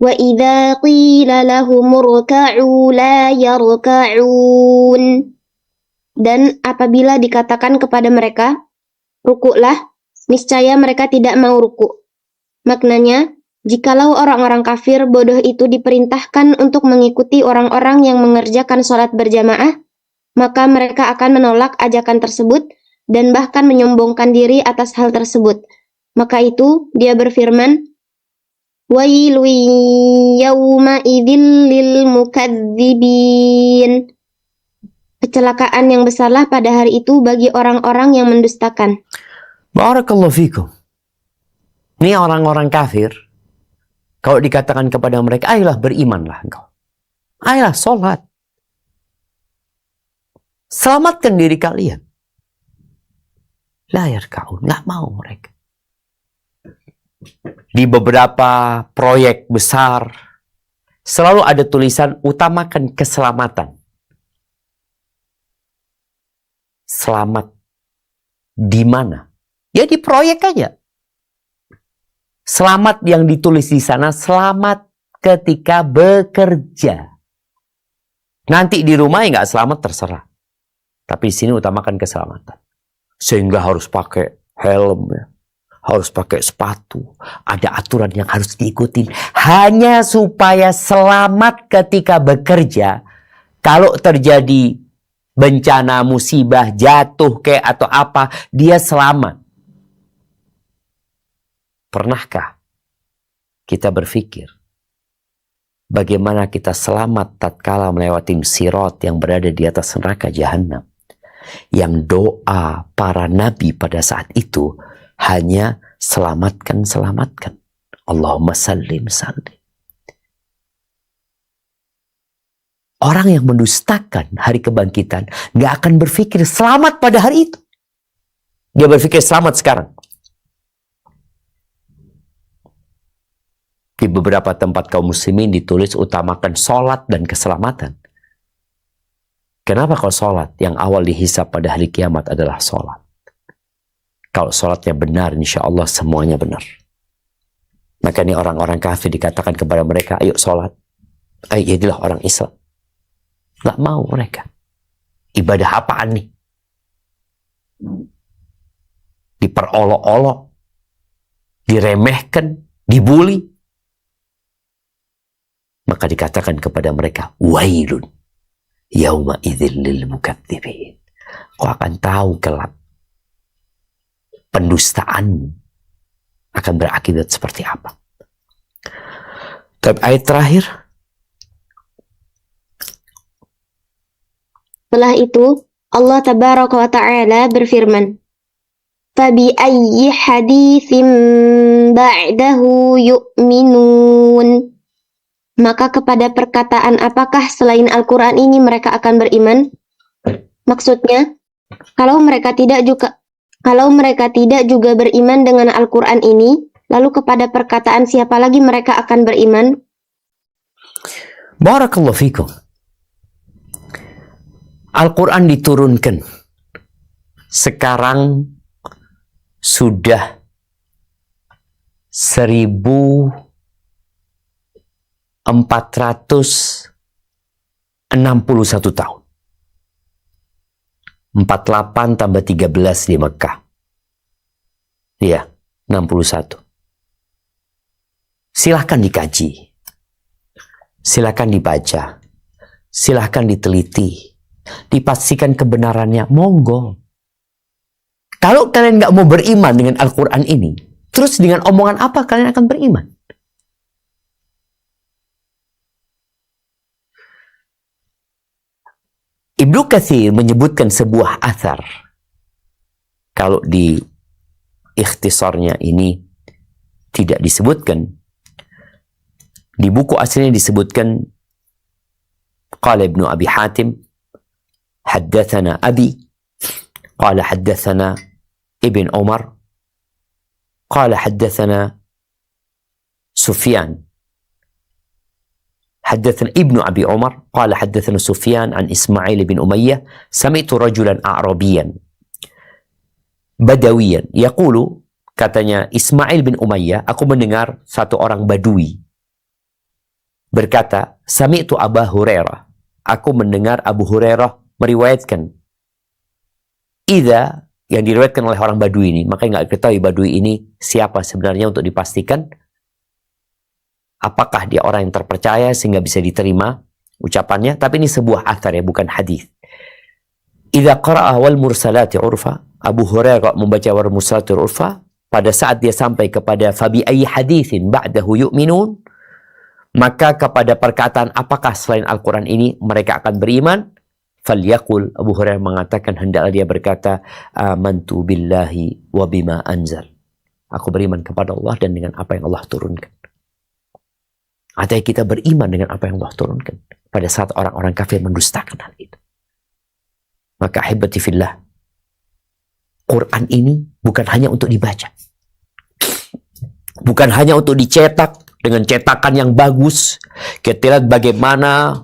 Wa idza qila lahum urka'u la yarka'un. Dan apabila dikatakan kepada mereka, rukuklah, niscaya mereka tidak mau ruku'. Maknanya, jikalau orang-orang kafir bodoh itu diperintahkan untuk mengikuti orang-orang yang mengerjakan sholat berjamaah, maka mereka akan menolak ajakan tersebut dan bahkan menyombongkan diri atas hal tersebut. Maka itu dia berfirman, Wailun yawma idzil lil mukadzibin. Kecelakaan yang besarlah pada hari itu bagi orang-orang yang mendustakan.
Barakallahu fikum. Ini orang-orang kafir. Kalau dikatakan kepada mereka, ayolah berimanlah engkau. Ayolah sholat. Selamatkan diri kalian. La yarka'un. Nggak mau mereka. Di beberapa proyek besar, selalu ada tulisan utamakan keselamatan. Selamat di mana? Ya di proyek aja. Selamat yang ditulis di sana, selamat ketika bekerja. Nanti di rumah ya nggak selamat, terserah. Tapi di sini utamakan keselamatan. Sehingga harus pakai helm, ya. Harus pakai sepatu. Ada aturan yang harus diikutin. Hanya supaya selamat ketika bekerja. Kalau terjadi bencana, musibah, jatuh kayak atau apa, dia selamat. Pernahkah kita berpikir bagaimana kita selamat tatkala melewati sirat yang berada di atas neraka jahanam? Yang doa para nabi pada saat itu hanya selamatkan, selamatkan. Allahumma sallim, sallim. Orang yang mendustakan hari kebangkitan nggak akan berpikir selamat pada hari itu. Dia berpikir selamat sekarang. Di beberapa tempat kaum muslimin ditulis utamakan sholat dan keselamatan. Kenapa kalau sholat yang awal dihisab pada hari kiamat adalah sholat? Kalau sholatnya benar, insya Allah semuanya benar. Maka ini orang-orang kafir dikatakan kepada mereka, ayo sholat. Jadilah orang Islam. Nggak mau mereka. Ibadah apaan nih? Diperolok-olok, diremehkan, dibully. Maka dikatakan kepada mereka, wailun yauma idzil lil mukadzibin. Kau akan tahu kelak pendustaan akan berakibat seperti apa. Tapi ayat terakhir,
Setelah itu, Allah Tabaraka wa Ta'ala berfirman, "Fabi ayyi haditsin ba'dahu yu'minun?" Maka kepada perkataan apakah selain Al-Quran ini mereka akan beriman? Maksudnya, kalau mereka tidak juga beriman dengan Al-Quran ini, lalu kepada perkataan siapa lagi mereka akan beriman?
Barakallahu fikum. Al-Quran diturunkan. Sekarang sudah 1461 tahun. 48 tambah 13 di Mekah. Iya, 61. Silahkan dikaji. Silahkan dibaca. Silahkan diteliti. Dipastikan kebenarannya, monggo. Kalau kalian nggak mau beriman dengan Al-Quran ini, terus dengan omongan apa kalian akan beriman? Ibnu Katsir menyebutkan sebuah athar. Kalau di ikhtisarnya ini tidak disebutkan. Di buku aslinya disebutkan, qala Ibnu Abi Hatim, حدثنا أبي قال حدثنا ابن عمر قال حدثنا سفيان حدثنا ابن أبي عمر قال حدثنا سفيان عن إسماعيل بن أمية سمعت رجلا أعرابيا بدويا يقول, katanya Ismail bin Umayyah, aku mendengar satu orang Badui berkata, sami'tu Abu Hurairah, aku mendengar Abu Hurairah meriwayatkan, idza, yang diriwayatkan oleh orang Badui ini, makanya nggak ketahui Badui ini siapa sebenarnya untuk dipastikan apakah dia orang yang terpercaya sehingga bisa diterima ucapannya. Tapi ini sebuah athar ya, bukan hadis. Idza qara'a wal mursalati urfa, Abu Hurairah membaca wal mursalati urfa, pada saat dia sampai kepada fabi ayyi haditsin ba'dahu yu'minun, maka kepada perkataan apakah selain Al-Quran ini mereka akan beriman, falyaqul, Abu Hurairah mengatakan, hendaklah dia berkata, amantu billahi wa bima anzal, aku beriman kepada Allah dan dengan apa yang Allah turunkan. Artinya kita beriman dengan apa yang Allah turunkan pada saat orang-orang kafir mendustakan hal itu. Maka ahibati fillah, Quran ini bukan hanya untuk dibaca, bukan hanya untuk dicetak, dengan cetakan yang bagus. Kita lihat bagaimana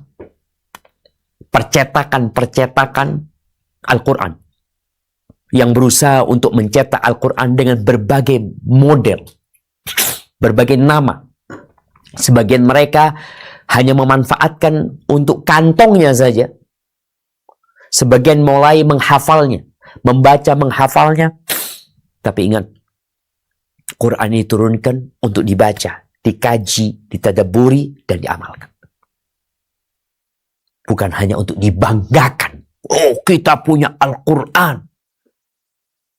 percetakan Al-Quran yang berusaha untuk mencetak Al-Quran dengan berbagai model, berbagai nama. Sebagian mereka hanya memanfaatkan untuk kantongnya saja. Sebagian mulai menghafalnya, membaca menghafalnya. Tapi ingat, Quran diturunkan untuk dibaca, dikaji, ditadaburi, dan diamalkan. Bukan hanya untuk dibanggakan. Oh, kita punya Al-Quran.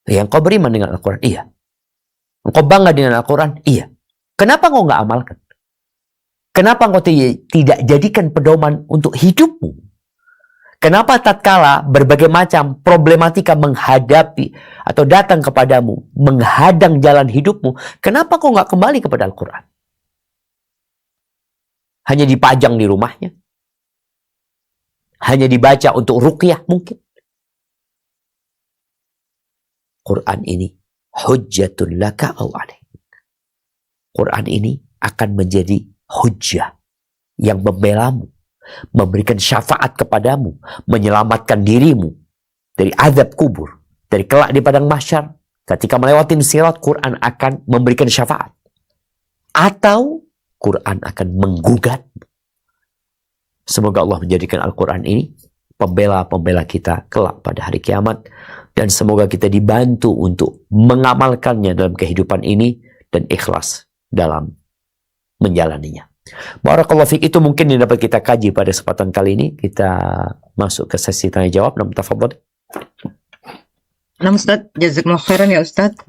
Ya, engkau beriman dengan Al-Quran? Iya. Engkau bangga dengan Al-Quran? Iya. Kenapa engkau nggak amalkan? Kenapa engkau tidak jadikan pedoman untuk hidupmu? Kenapa tatkala berbagai macam problematika menghadapi atau datang kepadamu, menghadang jalan hidupmu, kenapa kau nggak kembali kepada Al-Quran? Hanya dipajang di rumahnya? Hanya dibaca untuk ruqyah mungkin? Quran ini hujjatun laka au alaik. Quran ini akan menjadi hujjah yang membelamu, memberikan syafaat kepadamu, menyelamatkan dirimu dari azab kubur, dari kelak di padang mahsyar. Ketika melewati sirat, Quran akan memberikan syafaat. Atau Quran akan menggugat. Semoga Allah menjadikan Al-Quran ini pembela-pembela kita kelak pada hari kiamat. Dan semoga kita dibantu untuk mengamalkannya dalam kehidupan ini dan ikhlas dalam menjalaninya. Barakallahu fiik, itu mungkin yang dapat kita kaji pada kesempatan kali ini. Kita masuk ke sesi tanya jawab. Tafadhol.
Nah, Ustaz, jazakumullah khairan ya Ustaz.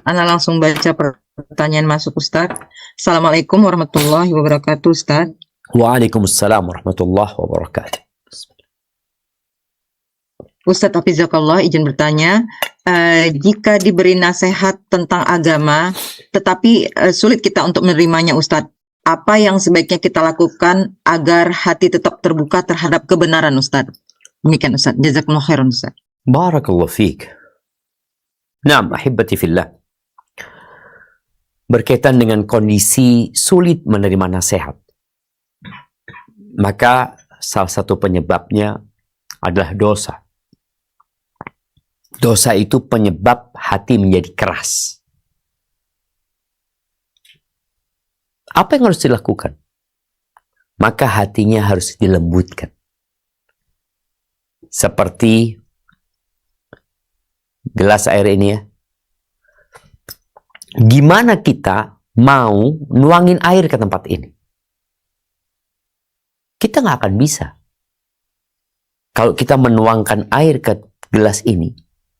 Ana langsung baca pertanyaan masuk Ustaz. Assalamualaikum warahmatullahi wabarakatuh Ustaz.
Waalaikumsalam warahmatullahi wabarakatuh.
Ustaz Hafizakallah, izin bertanya, jika diberi nasihat tentang agama, tetapi sulit kita untuk menerimanya Ustaz, apa yang sebaiknya kita lakukan agar hati tetap terbuka terhadap kebenaran Ustaz? Demikian Ustaz, jazakumullah khairan Ustaz.
Barakallahu fiik. Naam, ahibati fillah. Berkaitan dengan kondisi sulit menerima nasihat, maka salah satu penyebabnya adalah dosa. Dosa itu penyebab hati menjadi keras. Apa yang harus dilakukan? Maka hatinya harus dilembutkan. Seperti gelas air ini ya. Gimana kita mau nuangin air ke tempat ini? Kita nggak akan bisa. Kalau kita menuangkan air ke gelas ini,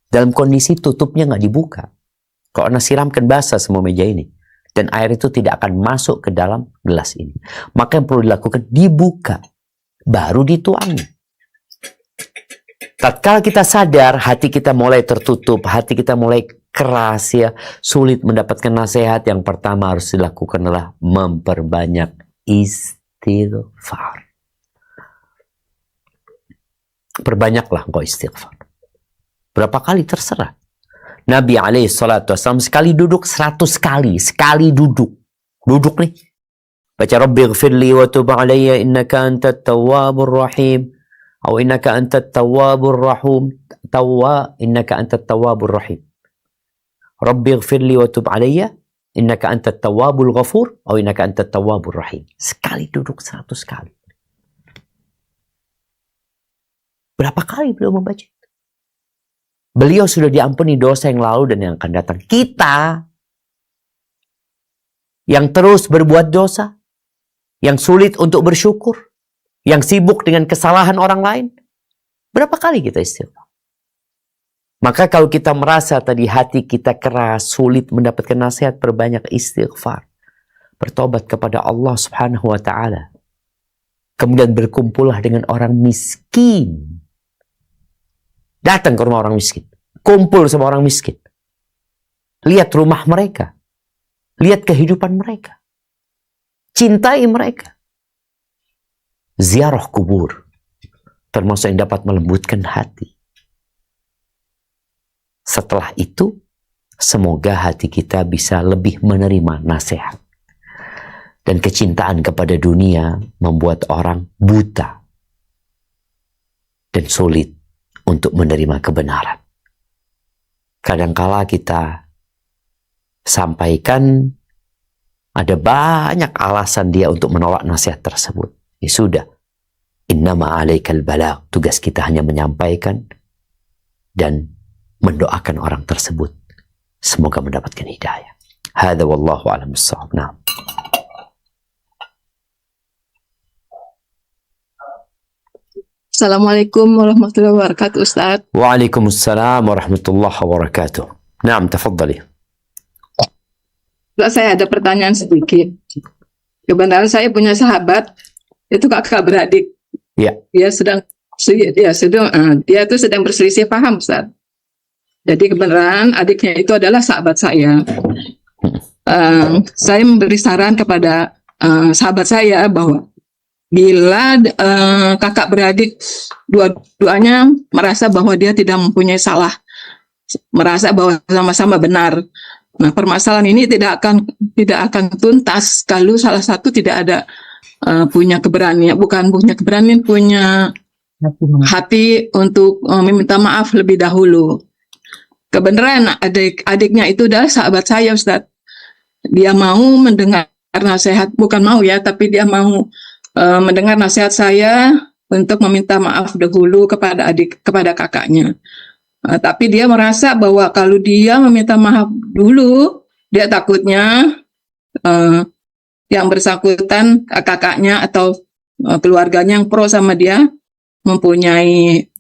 dalam kondisi tutupnya nggak dibuka. Kalau Anda siramkan basah semua meja ini, dan air itu tidak akan masuk ke dalam gelas ini. Maka yang perlu dilakukan, dibuka, baru dituangin. Tatkala kita sadar, hati kita mulai tertutup, hati kita mulai keras ya, sulit mendapatkan nasihat, yang pertama harus dilakukan adalah memperbanyak istighfar. Perbanyaklah engkau istighfar. Berapa kali terserah. Nabi SAW sekali duduk 100 kali. Sekali duduk. Duduk nih. Baca Rabbighfirli wa tub alayya innaka antat tawwabur rahim. Atau innaka antat tawwabur rahim. Innaka antat tawwabur rahim. Rabbighfirli wa tub alayya innaka antat tawwabul ghafur. Atau innaka antat tawwabur rahim. Sekali duduk 100 kali. Berapa kali beliau membaca? Beliau sudah diampuni dosa yang lalu dan yang akan datang. Kita yang terus berbuat dosa, yang sulit untuk bersyukur, yang sibuk dengan kesalahan orang lain, berapa kali kita istighfar? Maka kalau kita merasa tadi hati kita keras, sulit mendapatkan nasihat, perbanyak istighfar. Bertobat kepada Allah Subhanahu wa Ta'ala. Kemudian berkumpullah dengan orang miskin. Datang ke rumah orang miskin. Kumpul sama orang miskin. Lihat rumah mereka. Lihat kehidupan mereka. Cintai mereka. Ziarah kubur. Termasuk yang dapat melembutkan hati. Setelah itu, semoga hati kita bisa lebih menerima nasihat. Dan kecintaan kepada dunia membuat orang buta dan sulit untuk menerima kebenaran. Kadangkala kita sampaikan ada banyak alasan dia untuk menolak nasihat tersebut. Ya sudah, innama alaikal balagh, tugas kita hanya menyampaikan dan mendoakan orang tersebut semoga mendapatkan hidayah. Hadza wallahu a'lam bissawab. Nah.
Assalamualaikum warahmatullahi wabarakatuh, Ustaz.
Waalaikumsalam warahmatullahi wabarakatuh. Naam, tafadhali.
Ustaz, saya ada pertanyaan sedikit. Kebenaran saya punya sahabat, itu kakak beradik.
Ya.
Dia itu sedang berselisih paham, Ustaz. Jadi kebenaran adiknya itu adalah sahabat saya. Saya memberi saran kepada sahabat saya bahwa bila kakak beradik dua-duanya merasa bahwa dia tidak mempunyai salah, merasa bahwa sama-sama benar. Nah, permasalahan ini tidak akan tuntas kalau salah satu tidak ada punya keberanian, bukan punya keberanian, punya hati untuk meminta maaf lebih dahulu. Kebenaran adiknya itu adalah sahabat saya, Ustaz. Dia mau mendengar nasihat, bukan mau ya, tapi dia mau mendengar nasihat saya untuk meminta maaf dahulu kepada kakaknya. Tapi dia merasa bahwa kalau dia meminta maaf dulu, dia takutnya yang bersangkutan, kakaknya atau keluarganya yang pro sama dia mempunyai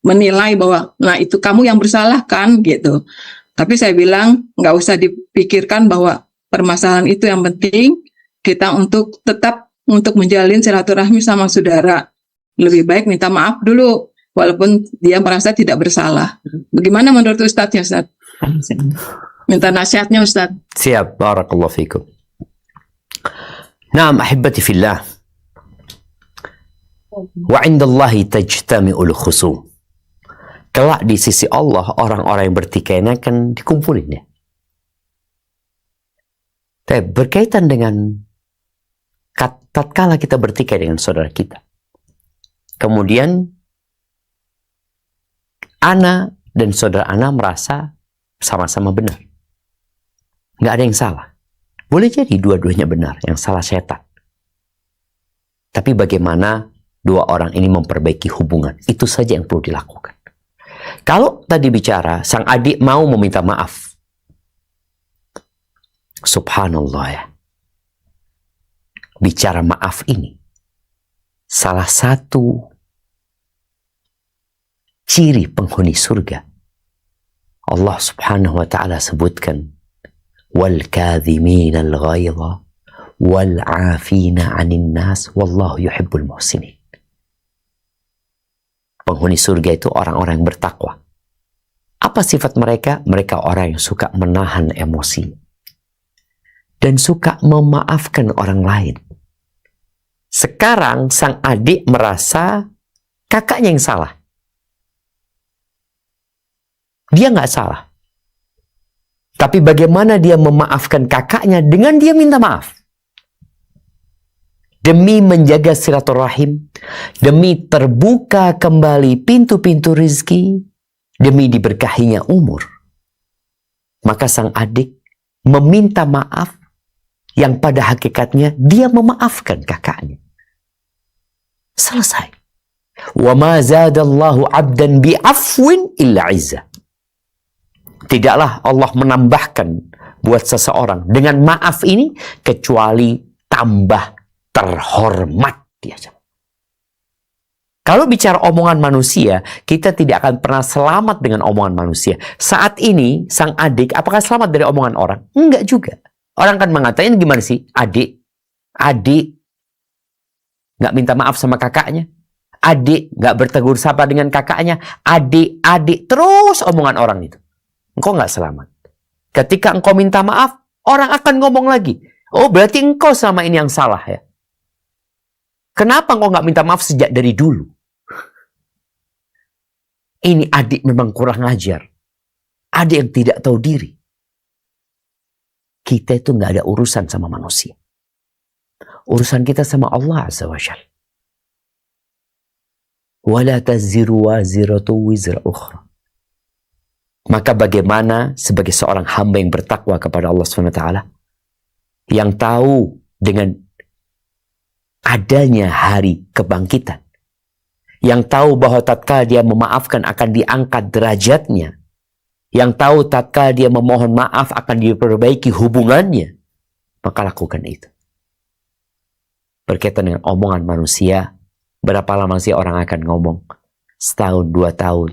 menilai bahwa nah itu kamu yang bersalah kan gitu. Tapi saya bilang nggak usah dipikirkan bahwa permasalahan itu, yang penting kita untuk tetap untuk menjalin silaturahmi sama saudara. Lebih baik minta maaf dulu walaupun dia merasa tidak bersalah. Bagaimana menurut Ustadz ya, Ustadz? Minta nasihatnya, Ustadz.
Siap, barakallahu fikum. Naam, ahibati fillah. Wa 'indallahi tajtami'ul khusum. Kelak di sisi Allah orang-orang yang bertikai akan dikumpulin ya. Tapi berkaitan dengan tatkala kita bertikai dengan saudara kita, kemudian ana dan saudara ana merasa sama-sama benar, nggak ada yang salah. Boleh jadi dua-duanya benar, yang salah setan. Tapi bagaimana dua orang ini memperbaiki hubungan, itu saja yang perlu dilakukan. Kalau tadi bicara sang adik mau meminta maaf, subhanallah ya, bicara maaf ini salah satu ciri penghuni surga. Allah subhanahu wa ta'ala sebutkan wal kadhimin al ghaidha wal 'afina 'anil nas wallahu yuhibbul muhsinin. Penghuni surga itu orang-orang yang bertakwa. Apa sifat mereka? Mereka orang yang suka menahan emosi dan suka memaafkan orang lain. Sekarang sang adik merasa kakaknya yang salah. Dia nggak salah. Tapi bagaimana dia memaafkan kakaknya dengan dia minta maaf? Demi menjaga silaturahim, demi terbuka kembali pintu-pintu rizki, demi diberkahinya umur. Maka sang adik meminta maaf yang pada hakikatnya dia memaafkan kakaknya. Selesai. Wa ma zadallahu 'abdan bi'afwin illa 'izzah. Tidaklah Allah menambahkan buat seseorang dengan maaf ini kecuali tambah terhormat dia. Kalau bicara omongan manusia, kita tidak akan pernah selamat dengan omongan manusia. Saat ini sang adik apakah selamat dari omongan orang? Enggak juga. Orang kan mengatakan gimana sih? Adik nggak minta maaf sama kakaknya. Adik nggak bertegur sapa dengan kakaknya. Adik terus omongan orang itu. Engkau nggak selamat. Ketika engkau minta maaf, orang akan ngomong lagi. Oh, berarti engkau selama ini yang salah ya. Kenapa engkau nggak minta maaf sejak dari dulu? Ini adik memang kurang ajar. Adik yang tidak tahu diri. Kita itu nggak ada urusan sama manusia. Urusan kita sama Allah Azza wa Jalla. Wala taziru waziratu wizra ukhra. Maka bagaimana sebagai seorang hamba yang bertakwa kepada Allah SWT, yang tahu dengan adanya hari kebangkitan, yang tahu bahwa tatkala dia memaafkan akan diangkat derajatnya, yang tahu tatkala dia memohon maaf akan diperbaiki hubungannya, maka lakukan itu. Berkaitan dengan omongan manusia, berapa lama sih orang akan ngomong? Setahun, 2 tahun,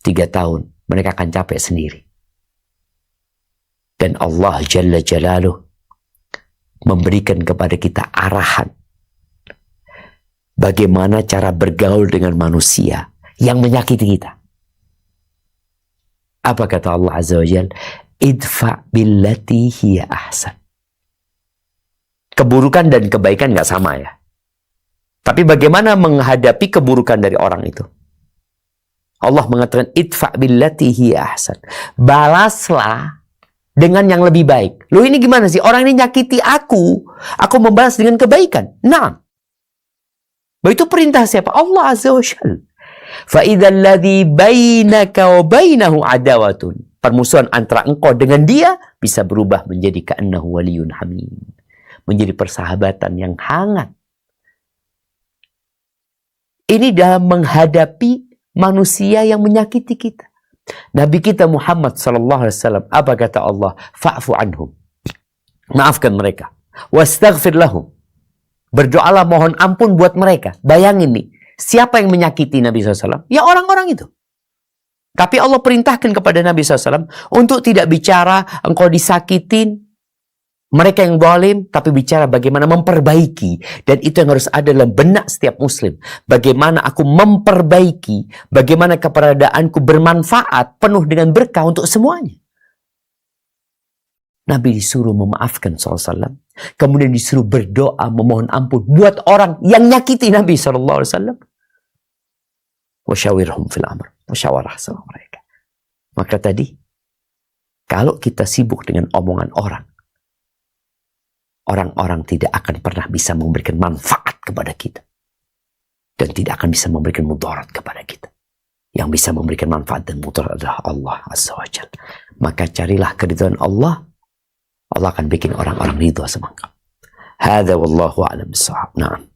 3 tahun, mereka akan capek sendiri. Dan Allah Jalla Jalaluh memberikan kepada kita arahan bagaimana cara bergaul dengan manusia yang menyakiti kita. Apa kata Allah Azza wa Jalla? Idfa billati hiya ahsan. Keburukan dan kebaikan gak sama ya. Tapi bagaimana menghadapi keburukan dari orang itu? Allah mengatakan idfa billati hiya ahsan. Balaslah dengan yang lebih baik. Loh, ini gimana sih? Orang ini nyakiti aku membalas dengan kebaikan. Nah, itu perintah siapa? Allah Azza wa Jalla. Fa idzal ladzi bainaka wa bainahu adawatun. Permusuhan antara engkau dengan dia bisa berubah menjadi ka'annahu waliyyun hamim. Menjadi persahabatan yang hangat. Ini dalam menghadapi manusia yang menyakiti kita. Nabi kita Muhammad SAW, apa kata Allah? Fa'fu anhum. Maafkan mereka. Wastaghfir lahum. Berdoalah mohon ampun buat mereka. Bayangin nih, siapa yang menyakiti Nabi SAW? Ya orang-orang itu. Tapi Allah perintahkan kepada Nabi SAW untuk tidak bicara engkau disakitin, mereka yang zalim, tapi bicara bagaimana memperbaiki. Dan itu yang harus ada dalam benak setiap muslim. Bagaimana aku memperbaiki, bagaimana keberadaanku bermanfaat, penuh dengan berkah untuk semuanya. Nabi disuruh memaafkan SAW. Kemudian disuruh berdoa, memohon ampun buat orang yang nyakiti Nabi SAW. Wasyawirhum fil amr. Musyawarah sama mereka. Maka tadi, kalau kita sibuk dengan omongan orang-orang tidak akan pernah bisa memberikan manfaat kepada kita. Dan tidak akan bisa memberikan mudarat kepada kita. Yang bisa memberikan manfaat dan mudarat adalah Allah Azza wa Jalla. Maka carilah keridhaan Allah. Allah akan bikin orang-orang ridha sama engkau. Hadza wallahu a'lam bissawab. Naam.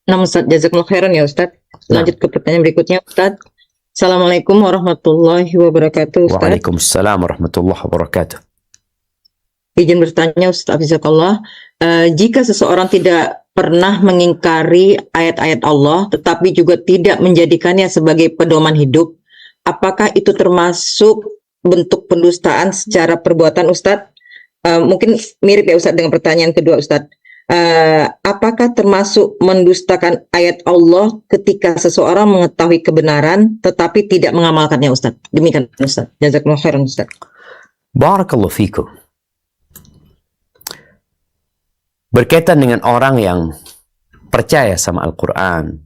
Nah, Ustaz, jazakumullah khairan ya Ustaz. Lanjut ke pertanyaan berikutnya Ustaz. Assalamualaikum warahmatullahi wabarakatuh Ustaz.
Waalaikumsalam warahmatullahi wabarakatuh.
Izin bertanya Ustaz Hafizakallah, jika seseorang tidak pernah mengingkari ayat-ayat Allah, tetapi juga tidak menjadikannya sebagai pedoman hidup, apakah itu termasuk bentuk pendustaan secara perbuatan Ustaz? Mungkin mirip ya Ustaz dengan pertanyaan kedua Ustaz. Apakah termasuk mendustakan ayat Allah ketika seseorang mengetahui kebenaran tetapi tidak mengamalkannya Ustaz? Demikian Ustaz. Jazakumullah khairan Ustaz.
Barakallahu fikum. Berkaitan dengan orang yang percaya sama Al-Quran,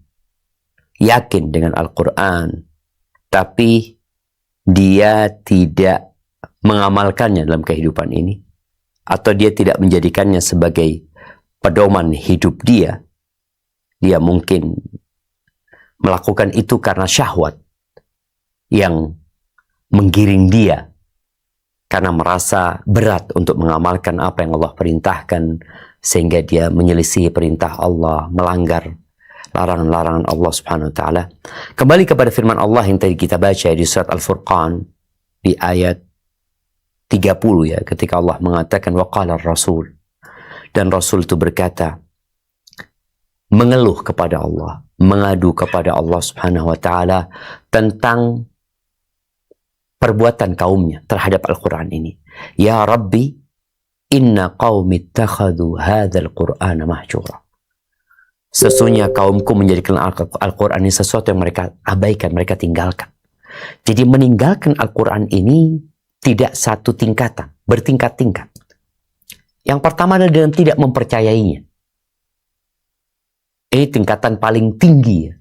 yakin dengan Al-Quran, tapi dia tidak mengamalkannya dalam kehidupan ini, atau dia tidak menjadikannya sebagai pedoman hidup dia mungkin melakukan itu karena syahwat yang menggiring dia, karena merasa berat untuk mengamalkan apa yang Allah perintahkan, sehingga dia menyelisihi perintah Allah, melanggar larangan-larangan Allah Subhanahu wa taala. Kembali kepada firman Allah yang tadi kita baca di surat Al-Furqan di ayat 30 ya, ketika Allah mengatakan waqala ar-rasul, dan Rasul itu berkata, mengeluh kepada Allah, mengadu kepada Allah Subhanahu wa taala tentang perbuatan kaumnya terhadap Al-Quran ini. Ya Rabbi, inna qaumi ittakhadhu hadzal Qur'ana mahjura. Sesungguhnya kaumku menjadikan Al-Quran ini sesuatu yang mereka abaikan, mereka tinggalkan. Jadi meninggalkan Al-Quran ini tidak satu tingkatan, bertingkat-tingkat. Yang pertama adalah dengan tidak mempercayainya. Ini tingkatan paling tinggi ya,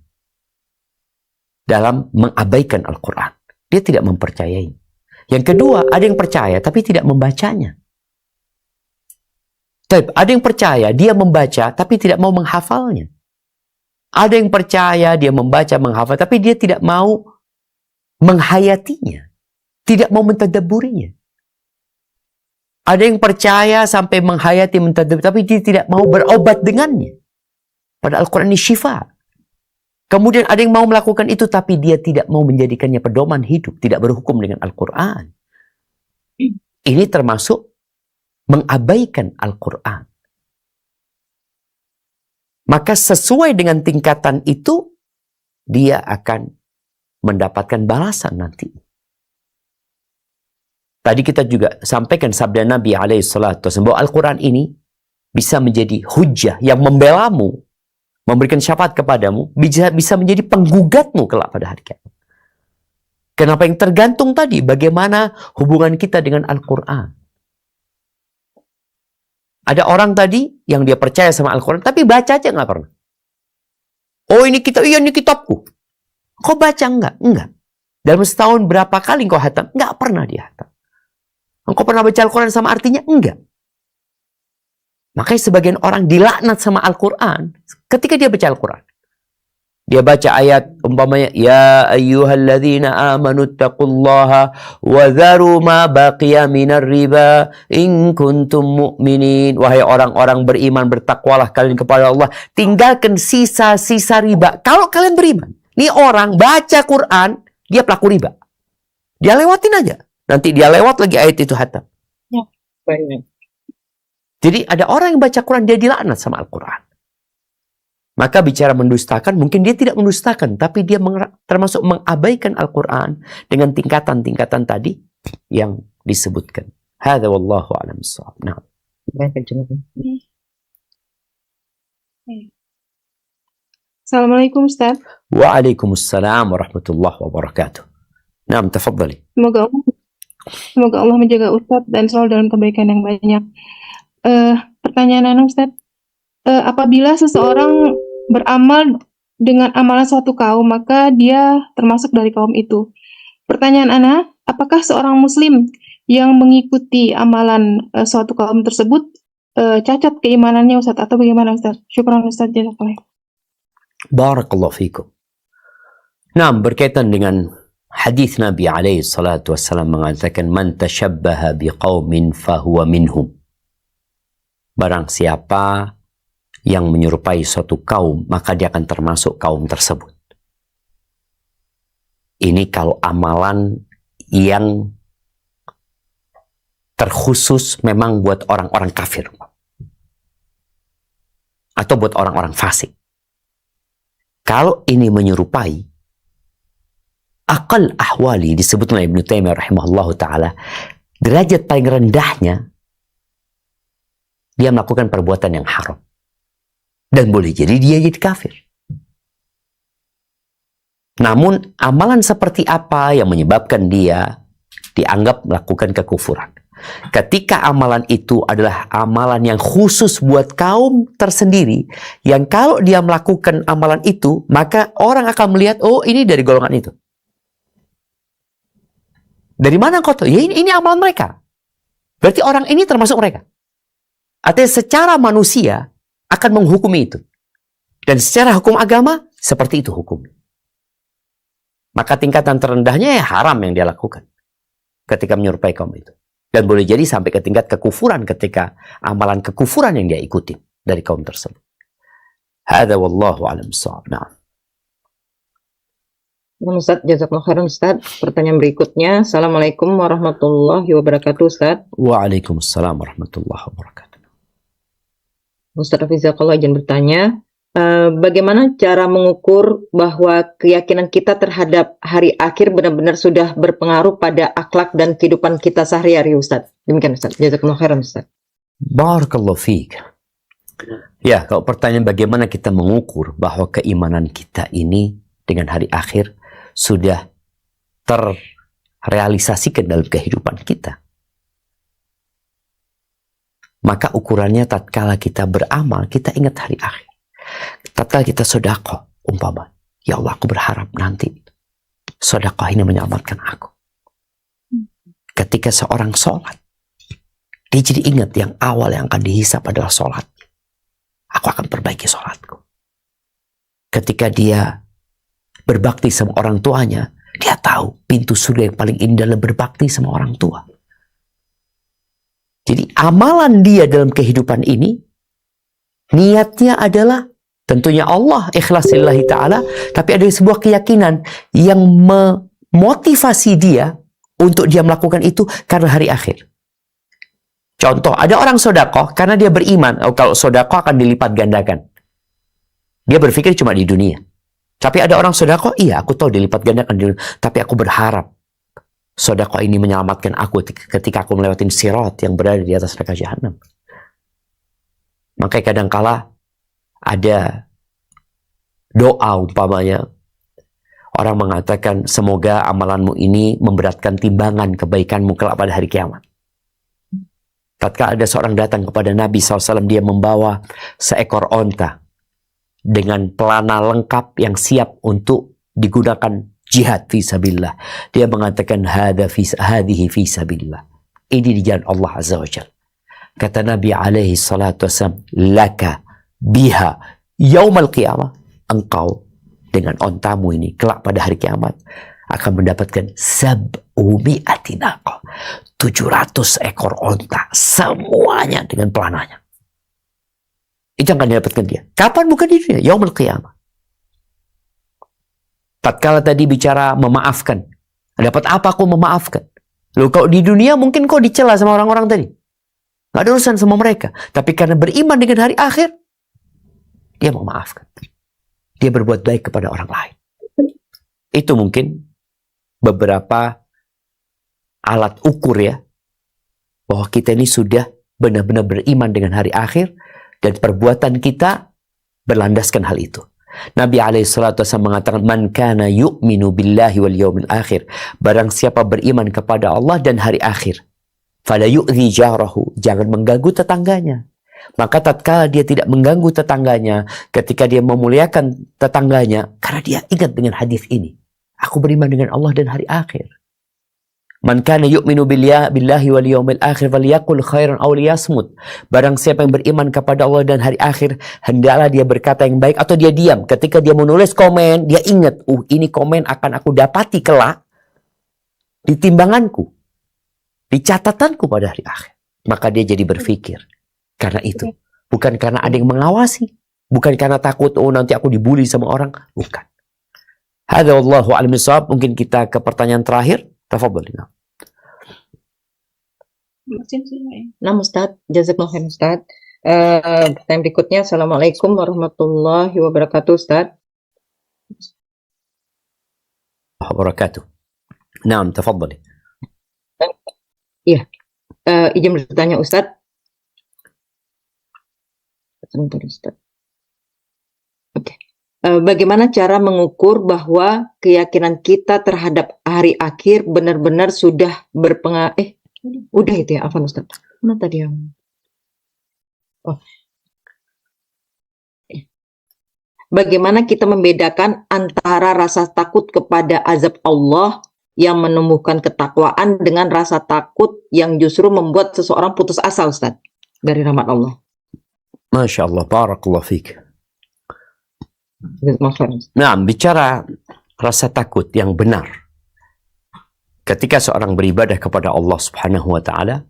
dalam mengabaikan Al-Quran. Dia tidak mempercayai. Yang kedua, ada yang percaya tapi tidak membacanya. Tapi ada yang percaya, dia membaca, tapi tidak mau menghafalnya. Ada yang percaya, dia membaca, menghafal, tapi dia tidak mau menghayatinya. Tidak mau mentadabburinya. Ada yang percaya sampai menghayati, mentadabbur, tapi dia tidak mau berobat dengannya. Padahal Al-Quran ini syifa. Kemudian ada yang mau melakukan itu, tapi dia tidak mau menjadikannya pedoman hidup, tidak berhukum dengan Al-Quran. Ini termasuk mengabaikan Al-Quran. Maka sesuai dengan tingkatan itu, dia akan mendapatkan balasan nanti. Tadi kita juga sampaikan sabda Nabi SAW bahwa Al-Quran ini bisa menjadi hujjah yang membelamu, memberikan syafaat kepadamu, bisa menjadi penggugatmu kelak pada hari kiamat. Kenapa? Yang tergantung tadi bagaimana hubungan kita dengan Al-Quran. Ada orang tadi yang dia percaya sama Al-Quran, tapi baca aja nggak pernah. Oh ini kitab, iya ini kitabku. Kau baca enggak? Enggak. Dalam setahun berapa kali kau hatam? Enggak pernah dia hatam. Engkau pernah baca Al-Quran sama artinya? Enggak. Makanya sebagian orang dilaknat sama Al-Quran ketika dia baca Al-Quran. Dia baca ayat umpamanya, ya ayyuhalladzina amanu taqullaha wa dharu ma baqiya minar riba in kuntum mu'minin. Wahai orang-orang beriman, bertakwalah kalian kepada Allah, tinggalkan sisa-sisa riba kalau kalian beriman. Ini orang baca Quran, dia pelaku riba. Dia lewatin aja. Nanti dia lewat lagi ayat itu hatam.
Ya, baik.
Jadi ada orang yang baca Quran, dia dilaknat sama Al-Quran. Maka bicara mendustakan, mungkin dia tidak mendustakan, tapi dia termasuk mengabaikan Al-Quran dengan tingkatan-tingkatan tadi yang disebutkan. Hadza wallahu a'lam bissawab. Nah.
Assalamualaikum Ustaz.
Waalaikumsalam warahmatullahi wabarakatuh. Naam, tafadhali.
Semoga Allah menjaga Ustaz dan selalu dalam kebaikan yang banyak. Pertanyaan Ustaz, apabila seseorang beramal dengan amalan suatu kaum, maka dia termasuk dari kaum itu. Pertanyaan Ana, apakah seorang muslim yang mengikuti amalan suatu kaum tersebut cacat keimanannya Ustaz, atau bagaimana Ustaz? Syukran Ustaz, jazakallah.
Barakallahu fikum. Nah, berkaitan dengan hadis Nabi alaihi salatu wassalam mengatakan, man tashabbaha biqaumin fahuwa minhum. Barang siapa yang menyerupai suatu kaum, maka dia akan termasuk kaum tersebut. Ini kalau amalan yang terkhusus memang buat orang-orang kafir. Atau buat orang-orang fasik. Kalau ini menyerupai, aqal ahwali, disebut oleh Ibnu Taimiyah rahimahullahu ta'ala, derajat paling rendahnya, dia melakukan perbuatan yang haram. Dan boleh jadi dia jadi kafir. Namun amalan seperti apa yang menyebabkan dia dianggap melakukan kekufuran? Ketika amalan itu adalah amalan yang khusus buat kaum tersendiri, yang kalau dia melakukan amalan itu, maka orang akan melihat, oh ini dari golongan itu. Dari mana kau tahu? Ya ini amalan mereka. Berarti orang ini termasuk mereka. Artinya secara manusia akan menghukumi itu. Dan secara hukum agama, seperti itu hukum. Maka tingkatan terendahnya ya haram yang dia lakukan ketika menyerupai kaum itu. Dan boleh jadi sampai ke tingkat kekufuran ketika amalan kekufuran yang dia ikuti dari kaum tersebut. Hadza wallahu a'lam bissawab. Nah.
Ustaz, jazakallahu khairan Ustaz. Pertanyaan berikutnya, Assalamualaikum warahmatullahi wabarakatuh Ustaz.
Waalaikumsalam warahmatullahi wabarakatuh.
Ustaz Hafizakallah izin bertanya, bagaimana cara mengukur bahwa keyakinan kita terhadap hari akhir benar-benar sudah berpengaruh pada akhlak dan kehidupan kita sehari-hari Ustaz? Demikian Ustaz. Jazakallahu khairan Ustaz.
Barakallahu fiik. Ya, kalau pertanyaan bagaimana kita mengukur bahwa keimanan kita ini dengan hari akhir sudah terrealisasikan dalam kehidupan kita. Maka ukurannya tatkala kita beramal, kita ingat hari akhir. Tatkala kita sedekah, umpama, ya Allah aku berharap nanti sedekah ini menyelamatkan aku. Ketika seorang sholat, Dia jadi ingat yang awal yang akan dihisap adalah sholat. Aku akan perbaiki sholatku. Ketika dia berbakti sama orang tuanya, dia tahu pintu surga yang paling indah adalah berbakti sama orang tua. Jadi amalan dia dalam kehidupan ini, niatnya adalah tentunya Allah, ikhlas lillahi ta'ala, tapi ada sebuah keyakinan yang memotivasi dia untuk dia melakukan itu karena hari akhir. Contoh, ada orang sodakoh karena dia beriman. Kalau sodakoh akan dilipat gandakan. Dia berpikir cuma di dunia. Tapi ada orang sodakoh, iya aku tahu dilipat gandakan di dunia. Tapi aku berharap sodakoh ini menyelamatkan aku ketika aku melewati sirat yang berada di atas neraka jahanam. Makanya kadangkala ada doa umpamanya. Orang mengatakan semoga amalanmu ini memberatkan timbangan kebaikanmu kelak pada hari kiamat. Tatkala ada seorang datang kepada Nabi SAW, dia membawa seekor onta dengan pelana lengkap yang siap untuk digunakan jihad fisabilillah. Dia mengatakan hadhihi fisabilillah. Ini di jalan Allah Azza wa Jalla. Kata Nabi alaihi salatu wasallam, laka biha yaumal qiyamah. Engkau dengan ontamu ini kelak pada hari kiamat akan mendapatkan 700 naqah, 700 ekor onta, semuanya dengan pelananya. Itu yang akan didapatkan dia. Kapan? Bukan di dunia, yaumul qiyamah. Tatkala tadi bicara memaafkan, dapat apa aku memaafkan? Loh, kalau di dunia mungkin kau dicela sama orang-orang tadi, nggak ada urusan sama mereka. Tapi karena beriman dengan hari akhir, dia memaafkan. Dia berbuat baik kepada orang lain. Itu mungkin beberapa alat ukur ya, bahwa kita ini sudah benar-benar beriman dengan hari akhir dan perbuatan kita berlandaskan hal itu. Nabi alaihissalatu wasallam mengatakan, man kana yu'minu billahi wal yawmil akhir, barang siapa beriman kepada Allah dan hari akhir, fala yu'dhi jarahu, jangan mengganggu tetangganya. Maka tatkala dia tidak mengganggu tetangganya, ketika dia memuliakan tetangganya, karena dia ingat dengan hadis ini, aku beriman dengan Allah dan hari akhir. Man kana yu'minu billahi wal yawmil akhir falyaqul khairan aw liyasmut. Barang siapa yang beriman kepada Allah dan hari akhir, hendaklah dia berkata yang baik atau dia diam. Ketika dia menulis komen, dia ingat, ini komen akan aku dapati kelak di timbanganku, di catatanku pada hari akhir. Maka dia jadi berpikir. Karena itu, bukan karena ada yang mengawasi, bukan karena takut nanti aku dibully sama orang, bukan. Hadza wallahu a'lam bishawab. Mungkin kita ke pertanyaan terakhir. Tafadhol.
Nah, Ustaz, jazakallahu khairan Ustaz. Pertanyaan berikutnya, Assalamualaikum warahmatullahi wabarakatuh, Ustaz.
Wabarakatuh. Naam, tafadhol.
Iya, izin bertanya Ustaz. Sebentar, Ustaz. Oke. Bagaimana cara mengukur bahwa keyakinan kita terhadap hari akhir benar-benar sudah berpengaruh? Udah itu ya, Afwan Ustaz. Mana tadi yang? Oh. Bagaimana kita membedakan antara rasa takut kepada azab Allah yang menumbuhkan ketakwaan dengan rasa takut yang justru membuat seseorang putus asa, Ustaz, dari rahmat Allah?
Masya Allah, barakallah fiik. Nah, bicara rasa takut yang benar. Ketika seorang beribadah kepada Allah Subhanahu wa Ta'ala,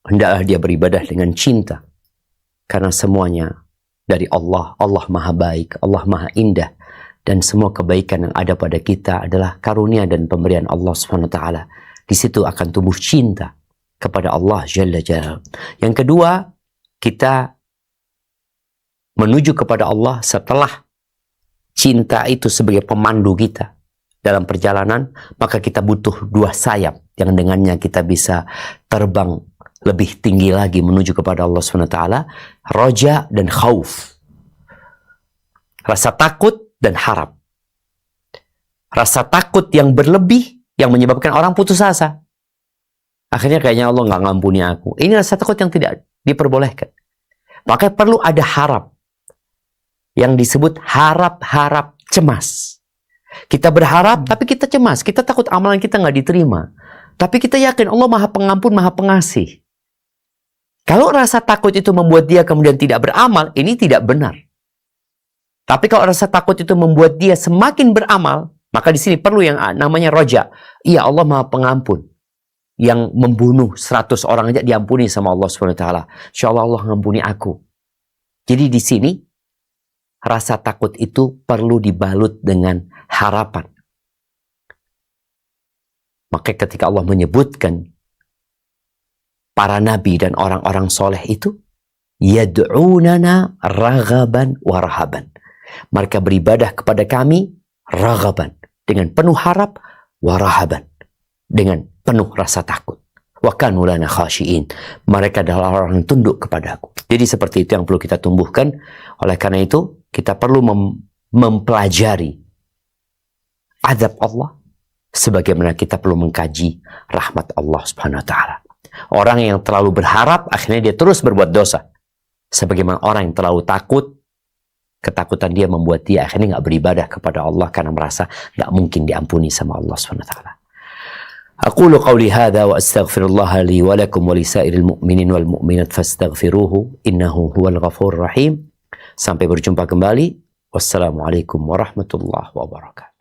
hendaklah dia beribadah dengan cinta. Karena semuanya dari Allah. Allah Maha Baik, Allah Maha Indah. Dan semua kebaikan yang ada pada kita adalah karunia dan pemberian Allah Subhanahu wa Ta'ala. Di situ akan tumbuh cinta kepada Allah Jalla Jalla. Yang kedua, kita menuju kepada Allah setelah cinta itu sebagai pemandu kita dalam perjalanan, maka kita butuh dua sayap yang dengannya kita bisa terbang lebih tinggi lagi menuju kepada Allah SWT. Roja dan khauf, rasa takut dan harap. Rasa takut yang berlebih yang menyebabkan orang putus asa, akhirnya kayaknya Allah nggak ngampuni aku. Ini rasa takut yang tidak diperbolehkan. Maka perlu ada harap yang disebut harap-harap cemas. Kita berharap, tapi kita cemas. Kita takut amalan kita nggak diterima. Tapi kita yakin Allah Maha Pengampun, Maha Pengasih. Kalau rasa takut itu membuat dia kemudian tidak beramal, ini tidak benar. Tapi kalau rasa takut itu membuat dia semakin beramal, maka di sini perlu yang namanya roja. Iya, Allah Maha Pengampun. Yang membunuh 100 orang aja diampuni sama Allah SWT. Insya Allah Allah mengampuni aku. Jadi di sini rasa takut itu perlu dibalut dengan harapan. Maka ketika Allah menyebutkan para nabi dan orang-orang soleh itu, yad'unana raghaban wa rahaban. Mereka beribadah kepada kami raghaban, dengan penuh harap, wa rahaban, dengan penuh rasa takut. Wa kanu lana khashiin. Mereka adalah orang yang tunduk kepada aku. Jadi seperti itu yang perlu kita tumbuhkan. Oleh karena itu, kita perlu mempelajari azab Allah, sebagaimana kita perlu mengkaji rahmat Allah Subhanahu wa taala. Orang yang terlalu berharap, akhirnya dia terus berbuat dosa. Sebagaimana orang yang terlalu takut, ketakutan dia membuat dia akhirnya nggak beribadah kepada Allah karena merasa nggak mungkin diampuni sama Allah Subhanahu wa taala. Aqulu qawli hadha wa astaghfirullah li wa lakum wa li sairil mu'minin wal mu'minat fastaghfiruhu innahu huwal ghafurur rahim. Sampai berjumpa kembali. Wassalamualaikum warahmatullahi wabarakatuh.